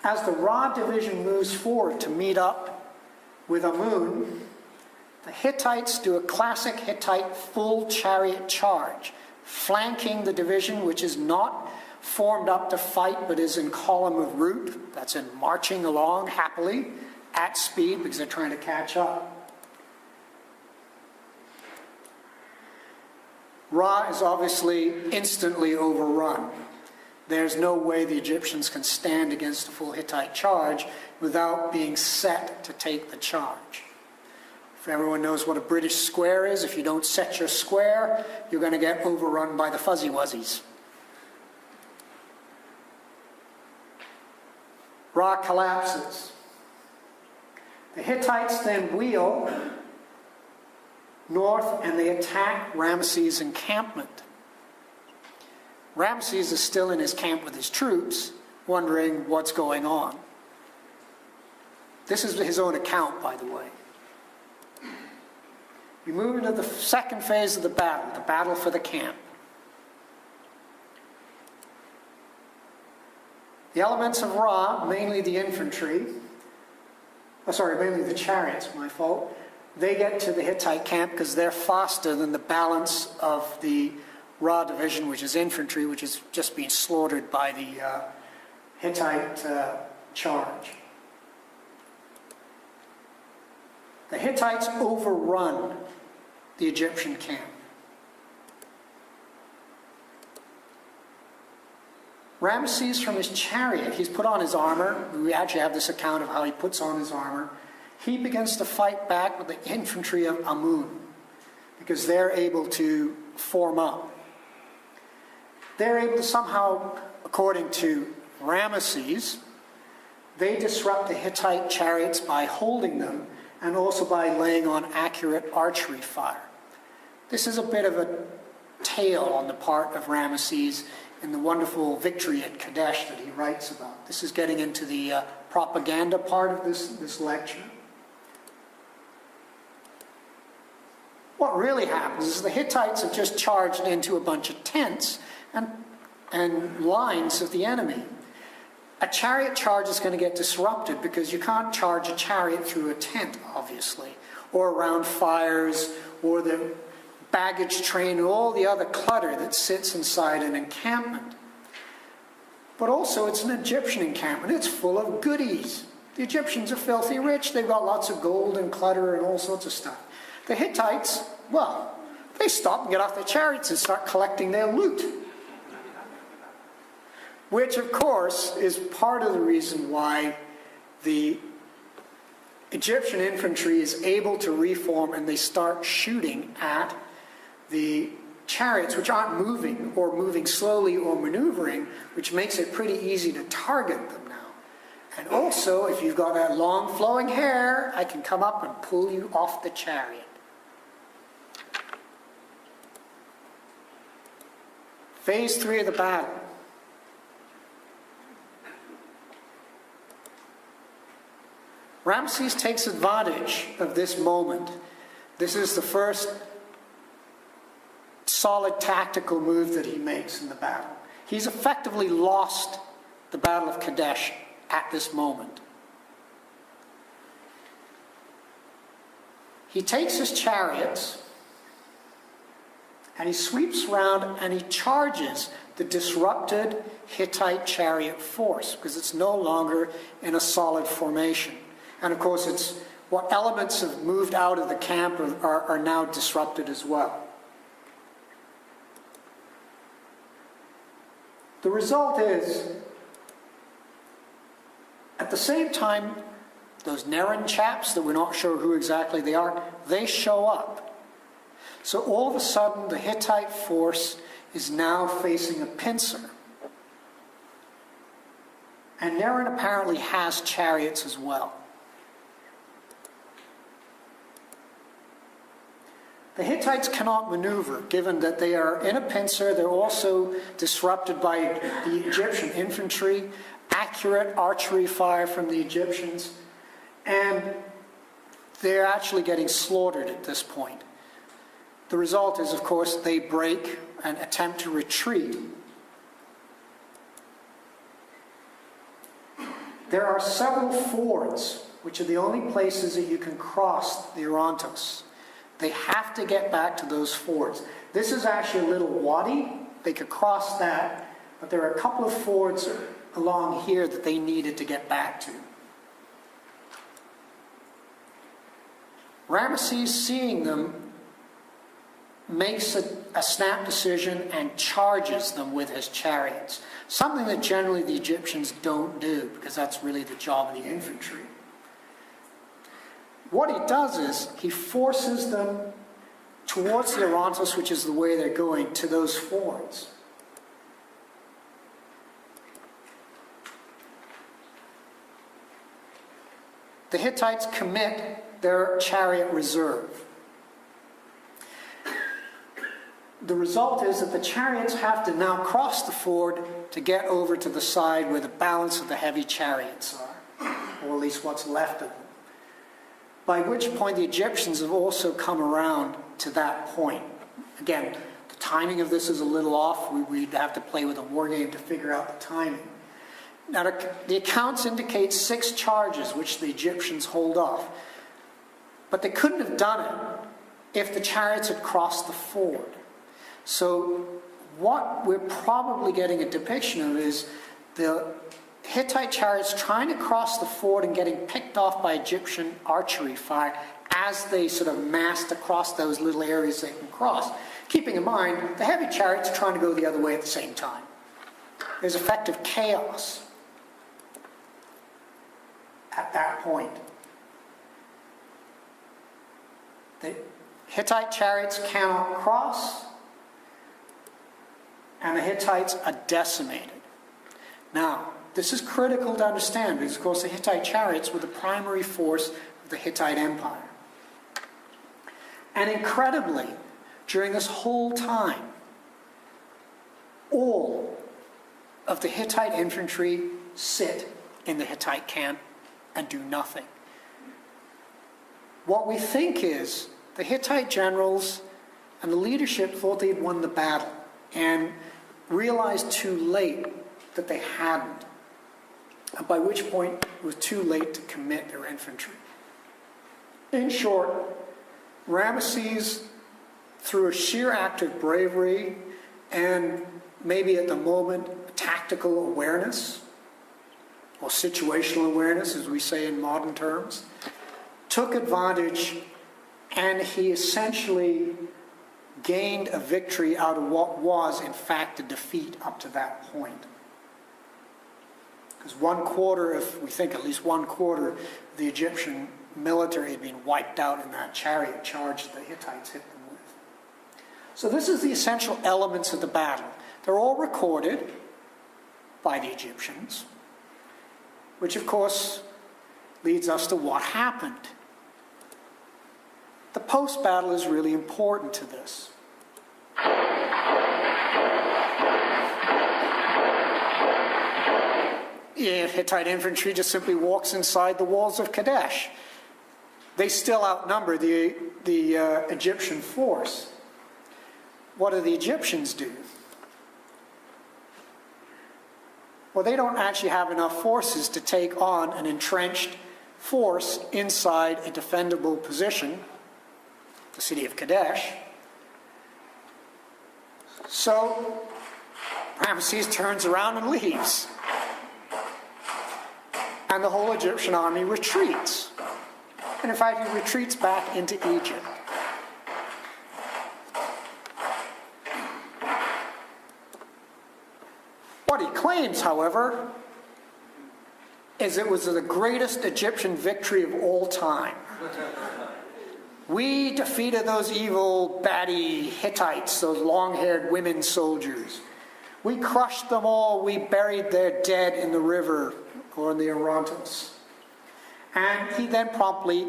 As the Ra division moves forward to meet up with Amun, the Hittites do a classic Hittite full chariot charge, flanking the division which is not formed up to fight but is in column of route. That's in marching along happily at speed because they're trying to catch up. Ra is obviously instantly overrun. There's no way the Egyptians can stand against a full Hittite charge without being set to take the charge. If everyone knows what a British square is, if you don't set your square, you're going to get overrun by the fuzzy wuzzies. Ra collapses. The Hittites then wheel north and they attack Ramesses' encampment. Ramesses is still in his camp with his troops, wondering what's going on. This is his own account, by the way. We move into the second phase of the battle for the camp. The elements of Ra, mainly the infantry, mainly the chariots, my fault, they get to the Hittite camp because they're faster than the balance of the Ra division, which is infantry, which is just being slaughtered by the Hittite charge. The Hittites overrun the Egyptian camp. Ramesses, from his chariot, he's put on his armor. We actually have this account of how he puts on his armor. He begins to fight back with the infantry of Amun because they're able to form up. They're able to somehow, according to Ramesses, they disrupt the Hittite chariots by holding them and also by laying on accurate archery fire. This is a bit of a tale on the part of Ramesses in the wonderful victory at Kadesh that he writes about. This is getting into the propaganda part of this lecture. What really happens is the Hittites have just charged into a bunch of tents and lines of the enemy. A chariot charge is going to get disrupted because you can't charge a chariot through a tent, obviously, or around fires, or the baggage train, and all the other clutter that sits inside an encampment. But also, it's an Egyptian encampment. It's full of goodies. The Egyptians are filthy rich. They've got lots of gold and clutter and all sorts of stuff. The Hittites, well, they stop and get off their chariots and start collecting their loot. Which, of course, is part of the reason why the Egyptian infantry is able to reform and they start shooting at the chariots, which aren't moving or moving slowly or maneuvering, which makes it pretty easy to target them now. And also, if you've got that long flowing hair, I can come up and pull you off the chariot. Phase 3 of the battle. Ramesses takes advantage of this moment. This is the first solid tactical move that he makes in the battle. He's effectively lost the Battle of Kadesh at this moment. He takes his chariots and he sweeps around and he charges the disrupted Hittite chariot force because it's no longer in a solid formation. And of course, it's what elements have moved out of the camp are now disrupted as well. The result is, at the same time, those Nerin chaps that we're not sure who exactly they are, they show up. So all of a sudden, the Hittite force is now facing a pincer. And Nerin apparently has chariots as well. The Hittites cannot maneuver, given that they are in a pincer. They're also disrupted by the Egyptian infantry, accurate archery fire from the Egyptians, and they're actually getting slaughtered at this point. The result is, of course, they break and attempt to retreat. There are several fords, which are the only places that you can cross the Orontos. They have to get back to those fords. This is actually a little wadi. They could cross that, but there are a couple of fords along here that they needed to get back to. Ramesses, seeing them, makes a snap decision and charges them with his chariots. Something that generally the Egyptians don't do, because that's really the job of the infantry. What he does is he forces them towards the Orontos, which is the way they're going, to those fords. The Hittites commit their chariot reserve. The result is that the chariots have to now cross the ford to get over to the side where the balance of the heavy chariots are, or at least what's left of them. by which point the Egyptians have also come around to that point. Again, the timing of this is a little off. We'd have to play with a war game to figure out the timing. Now, the accounts indicate 6 charges which the Egyptians hold off. But they couldn't have done it if the chariots had crossed the ford. So what we're probably getting a depiction of is the Hittite chariots trying to cross the ford and getting picked off by Egyptian archery fire as they sort of massed across those little areas they can cross. Keeping in mind, the heavy chariots are trying to go the other way at the same time. There's effective chaos at that point. The Hittite chariots cannot cross, and the Hittites are decimated. Now, this is critical to understand because, of course, the Hittite chariots were the primary force of the Hittite Empire. And incredibly, during this whole time, all of the Hittite infantry sit in the Hittite camp and do nothing. What we think is the Hittite generals and the leadership thought they'd won the battle and realized too late that they hadn't, by which point it was too late to commit their infantry. In short, Ramesses, through a sheer act of bravery and maybe at the moment tactical awareness, or situational awareness as we say in modern terms, took advantage, and he essentially gained a victory out of what was in fact a defeat up to that point. Because if we think at least one quarter of the Egyptian military had been wiped out in that chariot charge that the Hittites hit them with. So this is the essential elements of the battle. They're all recorded by the Egyptians, which of course leads us to what happened. The post-battle is really important to this. Hittite infantry just simply walks inside the walls of Kadesh. They still outnumber the Egyptian force. What do the Egyptians do? Well, they don't actually have enough forces to take on an entrenched force inside a defendable position, the city of Kadesh. So Ramesses turns around and leaves. And the whole Egyptian army retreats. And in fact, he retreats back into Egypt. What he claims, however, is it was the greatest Egyptian victory of all time. We defeated those evil, batty Hittites, those long-haired women soldiers. We crushed them all. We buried their dead in the river or in the Orontes. And he then promptly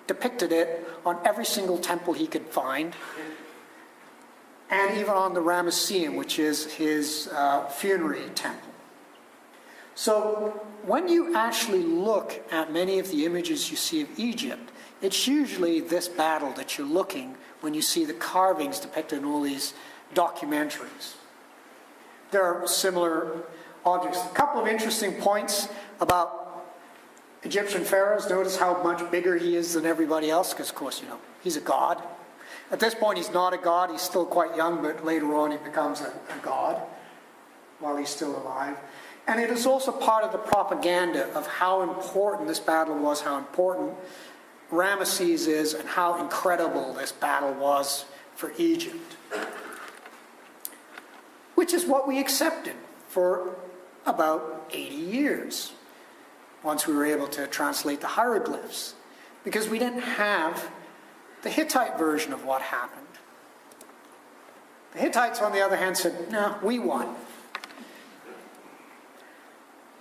depicted it on every single temple he could find, and even on the Ramesseum, which is his funerary temple. So when you actually look at many of the images you see of Egypt, it's usually this battle that you're looking when you see the carvings depicted in all these documentaries. There are similar objects. A couple of interesting points about Egyptian pharaohs. Notice how much bigger he is than everybody else, because of course, he's a god. At this point, he's not a god. He's still quite young, but later on he becomes a god while he's still alive. And it is also part of the propaganda of how important this battle was, how important Ramesses is, and how incredible this battle was for Egypt. Which is what we accepted for about 80 years, once we were able to translate the hieroglyphs, because we didn't have the Hittite version of what happened. The Hittites, on the other hand, said, no, we won.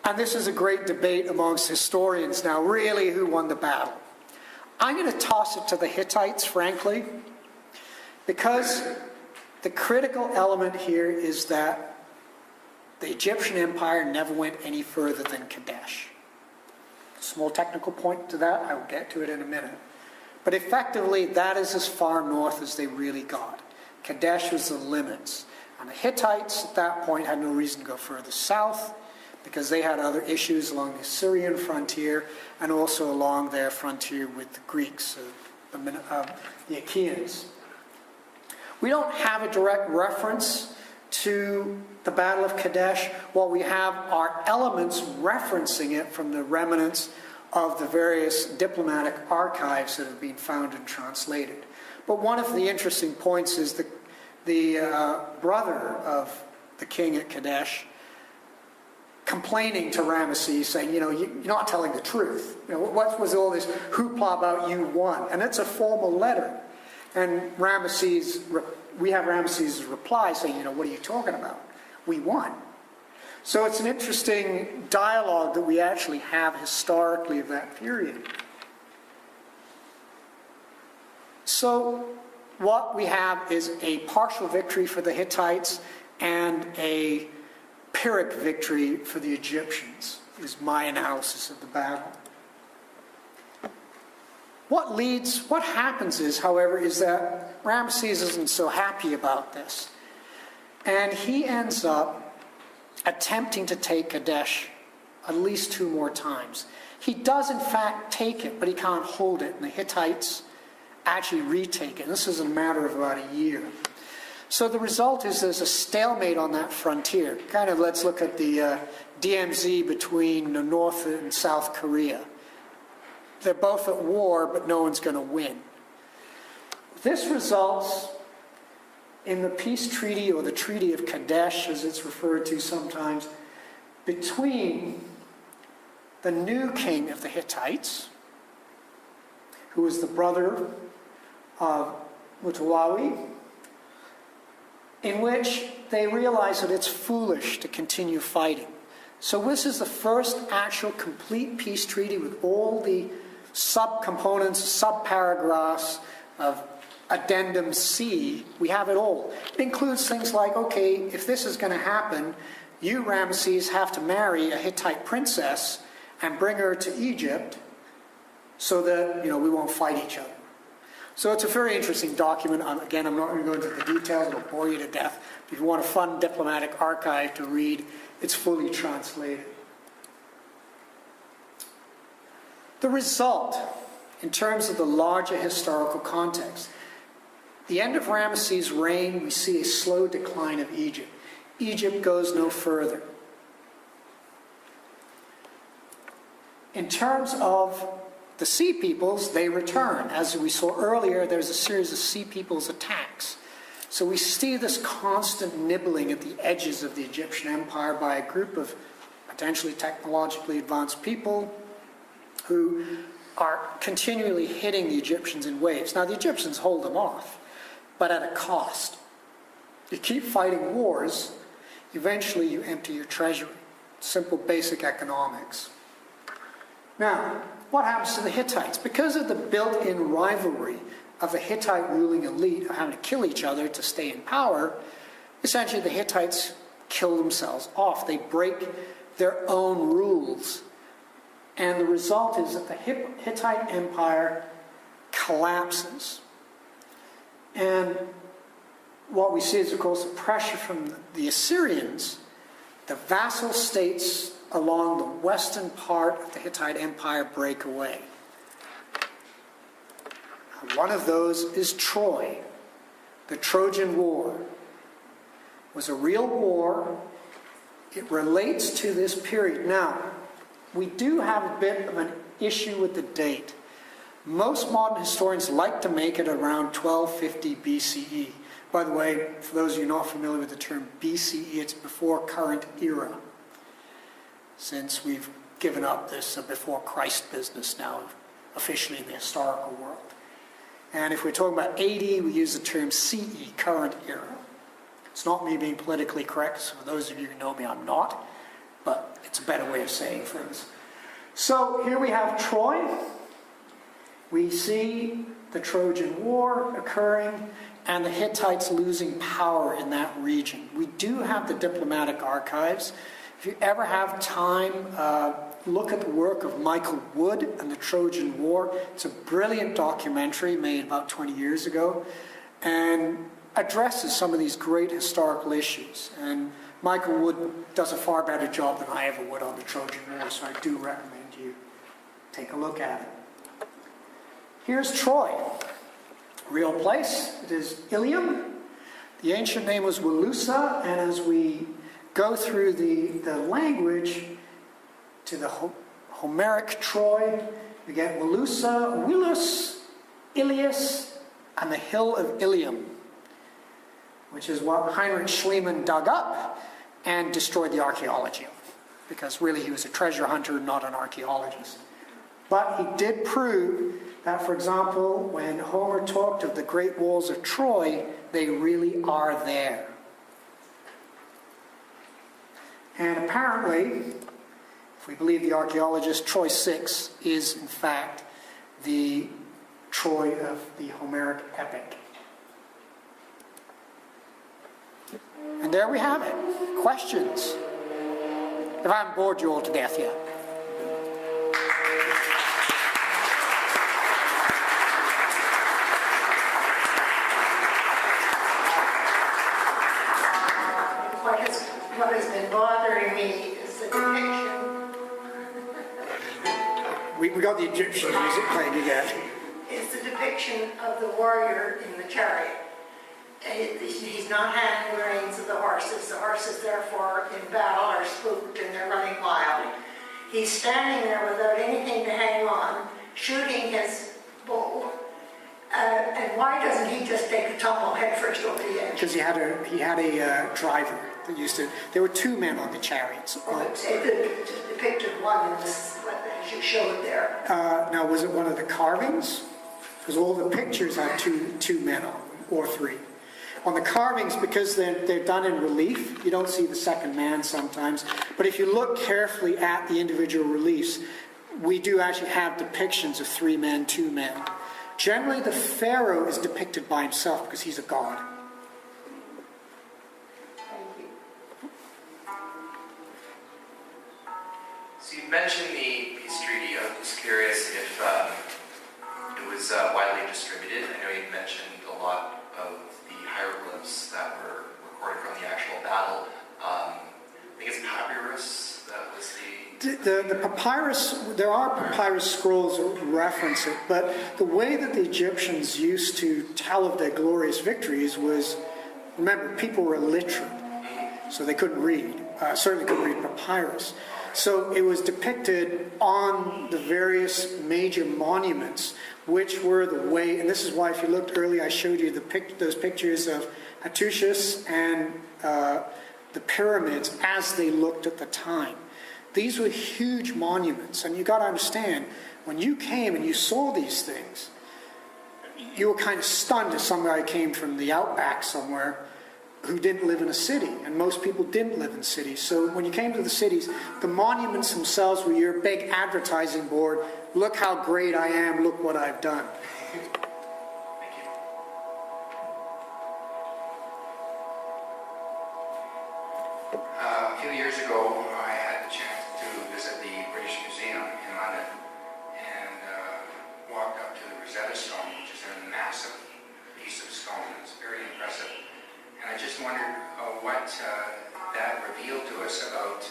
And this is a great debate amongst historians now, really, who won the battle. I'm going to toss it to the Hittites, frankly, because the critical element here is that the Egyptian Empire never went any further than Kadesh. Small technical point to that, I will get to it in a minute. But effectively, that is as far north as they really got. Kadesh was the limits. And the Hittites at that point had no reason to go further south because they had other issues along the Assyrian frontier and also along their frontier with the Greeks, the Achaeans. We don't have a direct reference to the Battle of Kadesh. What we have are elements referencing it from the remnants of the various diplomatic archives that have been found and translated. But one of the interesting points is the brother of the king at Kadesh complaining to Ramesses, saying, you're not telling the truth. What was all this hoopla about you won? And it's a formal letter. And we have Ramesses' reply saying, what are you talking about? We won. So it's an interesting dialogue that we actually have historically of that period. So what we have is a partial victory for the Hittites and a Pyrrhic victory for the Egyptians, is my analysis of the battle. What happens is, however, is that Ramesses isn't so happy about this. And he ends up attempting to take Kadesh at least 2 more times. He does in fact take it, but he can't hold it. And the Hittites actually retake it. And this is a matter of about a year. So the result is there's a stalemate on that frontier. Let's look at the DMZ between North and South Korea. They're both at war, but no one's going to win. This results in the peace treaty, or the Treaty of Kadesh, as it's referred to sometimes, between the new king of the Hittites, who is the brother of Mutawawi, in which they realize that it's foolish to continue fighting. So this is the first actual complete peace treaty with all the subcomponents, subparagraphs of Addendum C. We have it all. It includes things like, okay, if this is going to happen, you, Ramesses, have to marry a Hittite princess and bring her to Egypt so that, we won't fight each other. So it's a very interesting document. Again, I'm not going to go into the details. It'll bore you to death. If you want a fun diplomatic archive to read, it's fully translated. The result, in terms of the larger historical context, the end of Ramesses' reign, we see a slow decline of Egypt. Egypt goes no further. In terms of the Sea Peoples, they return. As we saw earlier, there's a series of Sea Peoples attacks. So we see this constant nibbling at the edges of the Egyptian Empire by a group of potentially technologically advanced people who are continually hitting the Egyptians in waves. Now, the Egyptians hold them off, but at a cost. You keep fighting wars, eventually you empty your treasury. Simple, basic economics. Now, what happens to the Hittites? Because of the built-in rivalry of the Hittite ruling elite of having to kill each other to stay in power, essentially the Hittites kill themselves off. They break their own rules. And the result is that the Hittite Empire collapses. And what we see is, of course, the pressure from the Assyrians, the vassal states along the western part of the Hittite Empire break away. One of those is Troy. The Trojan War was a real war. It relates to this period. Now, we do have a bit of an issue with the date. Most modern historians like to make it around 1250 BCE. By the way, for those of you not familiar with the term BCE, it's before current era, since we've given up this before Christ business now, officially in the historical world. And if we're talking about AD, we use the term CE, current era. It's not me being politically correct, so for those of you who know me, I'm not, but it's a better way of saying things. So here we have Troy. We see the Trojan War occurring and the Hittites losing power in that region. We do have the diplomatic archives. If you ever have time, look at the work of Michael Wood and the Trojan War. It's a brilliant documentary made about 20 years ago and addresses some of these great historical issues. And Michael Wood does a far better job than I ever would on the Trojan War, so I do recommend you take a look at it. Here's Troy. Real place. It is Ilium. The ancient name was Wilusa, and as we go through the language to the Homeric Troy, we get Wilusa, Wilus, Ilias, and the hill of Ilium, which is what Heinrich Schliemann dug up and destroyed the archaeology of, because really he was a treasure hunter, not an archaeologist. But he did prove that, for example, when Homer talked of the great walls of Troy, they really are there. And apparently, if we believe the archaeologist, Troy 6 is in fact the Troy of the Homeric epic. And there we have it. Questions? If I haven't bored you all to death yet. What has been bothering me is the depiction. We got the Egyptian music playing again. Is the depiction of the warrior in the chariot. He's not handling the reins of the horses. The horses, therefore, in battle are spooked and they're running wild. He's standing there without anything to hang on, shooting his bow. And why doesn't he just take a tumble headfirst over the edge? Because he had a driver that used to. There were two men on the chariots. It just depicted one in this, as you showed there. Now, was it one of the carvings? Because all the pictures had two men on them, or three. On the carvings, because they're done in relief, you don't see the second man sometimes. But if you look carefully at the individual reliefs, we do actually have depictions of 3 men, 2 men. Generally, the pharaoh is depicted by himself because he's a god. So you mentioned the peace treaty. I was curious if it was widely distributed. I know you mentioned a lot of the hieroglyphs that were recorded from the actual battle. I think it's papyrus that was the papyrus, there are papyrus scrolls that reference it, but the way that the Egyptians used to tell of their glorious victories was, remember, people were illiterate, so they couldn't read, certainly couldn't read papyrus. So it was depicted on the various major monuments, which were the way, and this is why if you looked earlier, I showed you those pictures of Hattusis and the pyramids as they looked at the time. These were huge monuments, and you got to understand, when you came and you saw these things, you were kind of stunned as some guy came from the outback somewhere who didn't live in a city, and most people didn't live in cities. So when you came to the cities, the monuments themselves were your big advertising board. Look how great I am, look what I've done. A few years ago, I had the chance to visit the British Museum in London and walked up to the Rosetta Stone, which is a massive piece of stone. It's very impressive. And I just wondered what that revealed to us about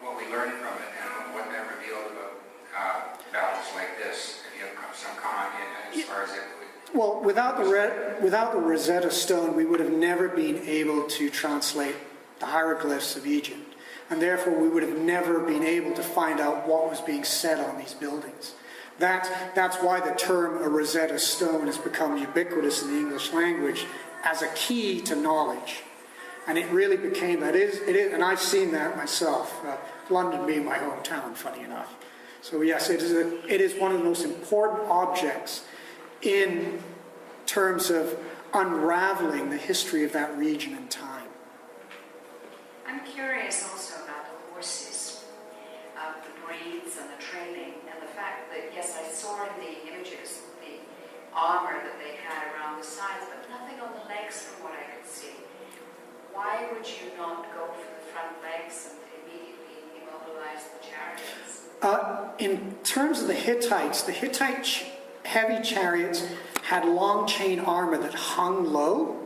what we learned from it and what that revealed about battles like this. If you have some comment as far as it would... Well, without the Rosetta Stone, we would have never been able to translate the hieroglyphs of Egypt. And therefore, we would have never been able to find out what was being said on these buildings. That's why the term a Rosetta Stone has become ubiquitous in the English language as a key to knowledge. And it really became that. It is, and I've seen that myself. London being my hometown, funny enough. So yes, it is one of the most important objects in terms of unraveling the history of that region and time. I'm curious also about the horses, the breeds and the training, and the fact that, yes, I saw in the images the armor that they had around the sides, but nothing on the legs from what I could see. Why would you not go for the front legs and immediately being able to symbolize the chariots? In terms of the Hittites heavy chariots had long chain armor that hung low.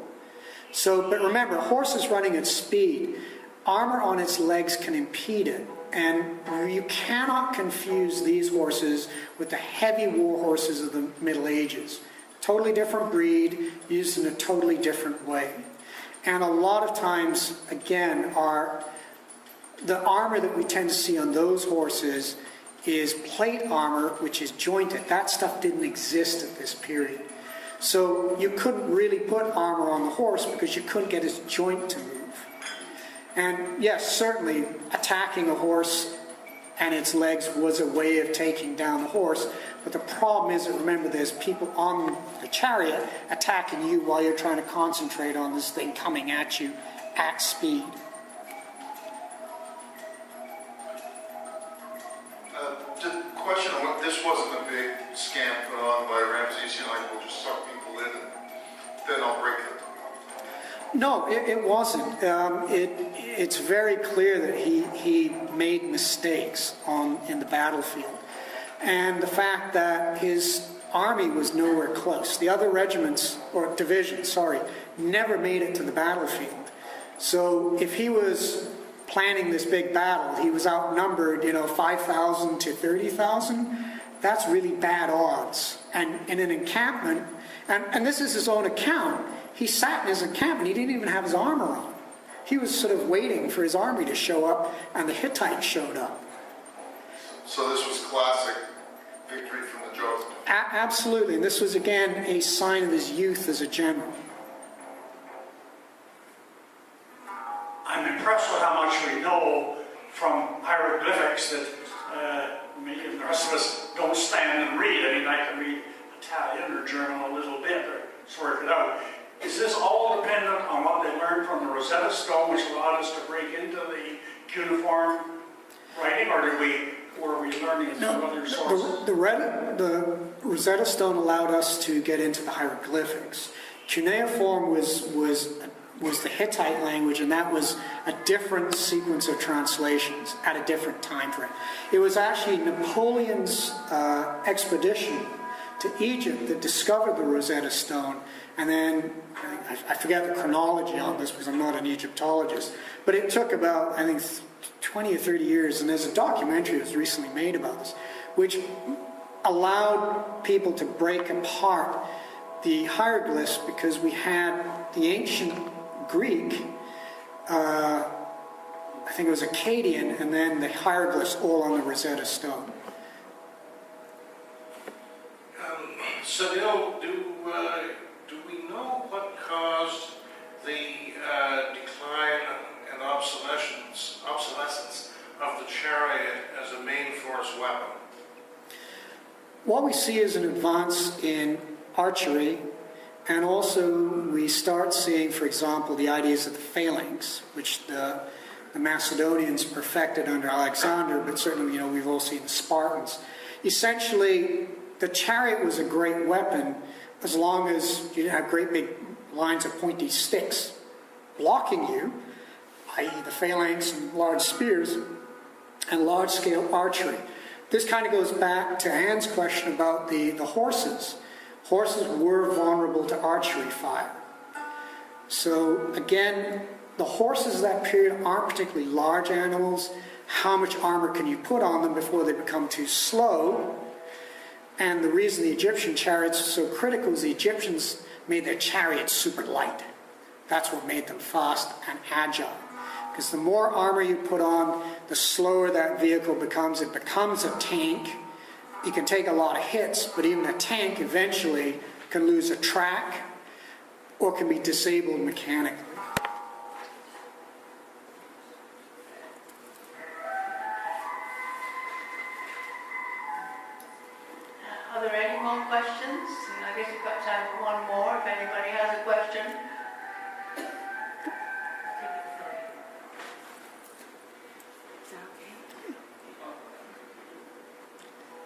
So, but remember, a horse is running at speed. Armor on its legs can impede it. And you cannot confuse these horses with the heavy war horses of the Middle Ages. Totally different breed, used in a totally different way. And a lot of times, again, the armor that we tend to see on those horses is plate armor, which is jointed. That stuff didn't exist at this period. So you couldn't really put armor on the horse because you couldn't get his joint to move. And yes, certainly attacking a horse and its legs was a way of taking down the horse. But the problem is that, remember, there's people on the chariot attacking you while you're trying to concentrate on this thing coming at you at speed. Just a question on what, this wasn't a big scam put on by Ramses, like we'll just suck people in and then I'll break it. No, it wasn't. It's very clear that he made mistakes in the battlefield. And the fact that his army was nowhere close. The other regiments, or divisions, never made it to the battlefield. So if he was planning this big battle, he was outnumbered, 5,000 to 30,000. That's really bad odds. And in an encampment, and this is his own account, he sat in his encampment, he didn't even have his armor on. He was sort of waiting for his army to show up, and the Hittites showed up. So this was classic victory from the Joseph. Absolutely, and this was again a sign of his youth as a general. I'm impressed with how much we know from hieroglyphics that me and the rest of us don't stand and read. I mean, I can read Italian or German a little bit or sort it out. Is this all dependent on what they learned from the Rosetta Stone, which allowed us to break into the cuneiform writing, or were we learning from other sources? The Rosetta Stone allowed us to get into the hieroglyphics. Cuneiform was the Hittite language, and that was a different sequence of translations at a different time frame. It was actually Napoleon's expedition to Egypt that discovered the Rosetta Stone, and then I forget the chronology on this because I'm not an Egyptologist, but it took about, I think, 20 or 30 years, and there's a documentary that was recently made about this, which allowed people to break apart the hieroglyphs because we had the ancient Greek, I think it was Akkadian, and then the hieroglyphs all on the Rosetta Stone. Sunil, do we know what caused the decline and obsolescence of the chariot as a main force weapon? What we see is an advance in archery, and also we start seeing, for example, the ideas of the phalanx, which the Macedonians perfected under Alexander, but certainly, we've all seen the Spartans. Essentially, the chariot was a great weapon as long as you didn't have great big lines of pointy sticks blocking you, i.e. the phalanx and large spears, and large-scale archery. This kind of goes back to Anne's question about the horses. Horses were vulnerable to archery fire. So again, the horses of that period aren't particularly large animals. How much armor can you put on them before they become too slow? And the reason the Egyptian chariots are so critical is the Egyptians made their chariots super light. That's what made them fast and agile. Because the more armor you put on, the slower that vehicle becomes. It becomes a tank. You can take a lot of hits, but even a tank eventually can lose a track or can be disabled mechanically. Are there any more questions? I guess we've got time for one more if anybody has a question.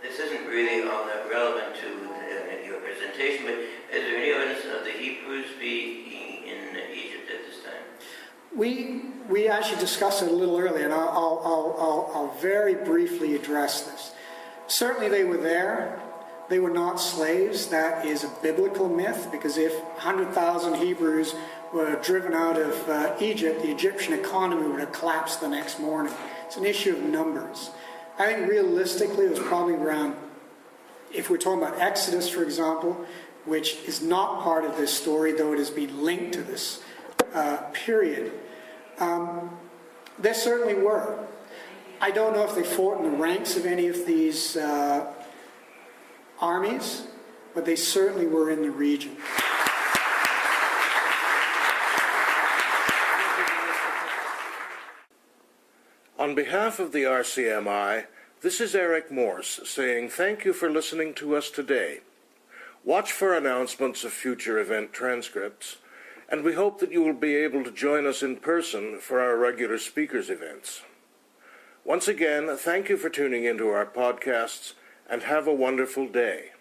This isn't really all that relevant to your presentation, but is there any evidence of the Hebrews being in Egypt at this time? We we actually discussed it a little earlier, and I'll very briefly address this. Certainly they were there. They were not slaves. That is a biblical myth, because if 100,000 Hebrews were driven out of Egypt, the Egyptian economy would have collapsed the next morning. It's an issue of numbers. I think realistically it was probably around, if we're talking about Exodus, for example, which is not part of this story, though it has been linked to this period, there certainly were. I don't know if they fought in the ranks of any of these armies, but they certainly were in the region. On behalf of the RCMI, this is Eric Morse saying thank you for listening to us today. Watch for announcements of future event transcripts, and we hope that you will be able to join us in person for our regular speakers events. Once again, thank you for tuning into our podcasts, and have a wonderful day.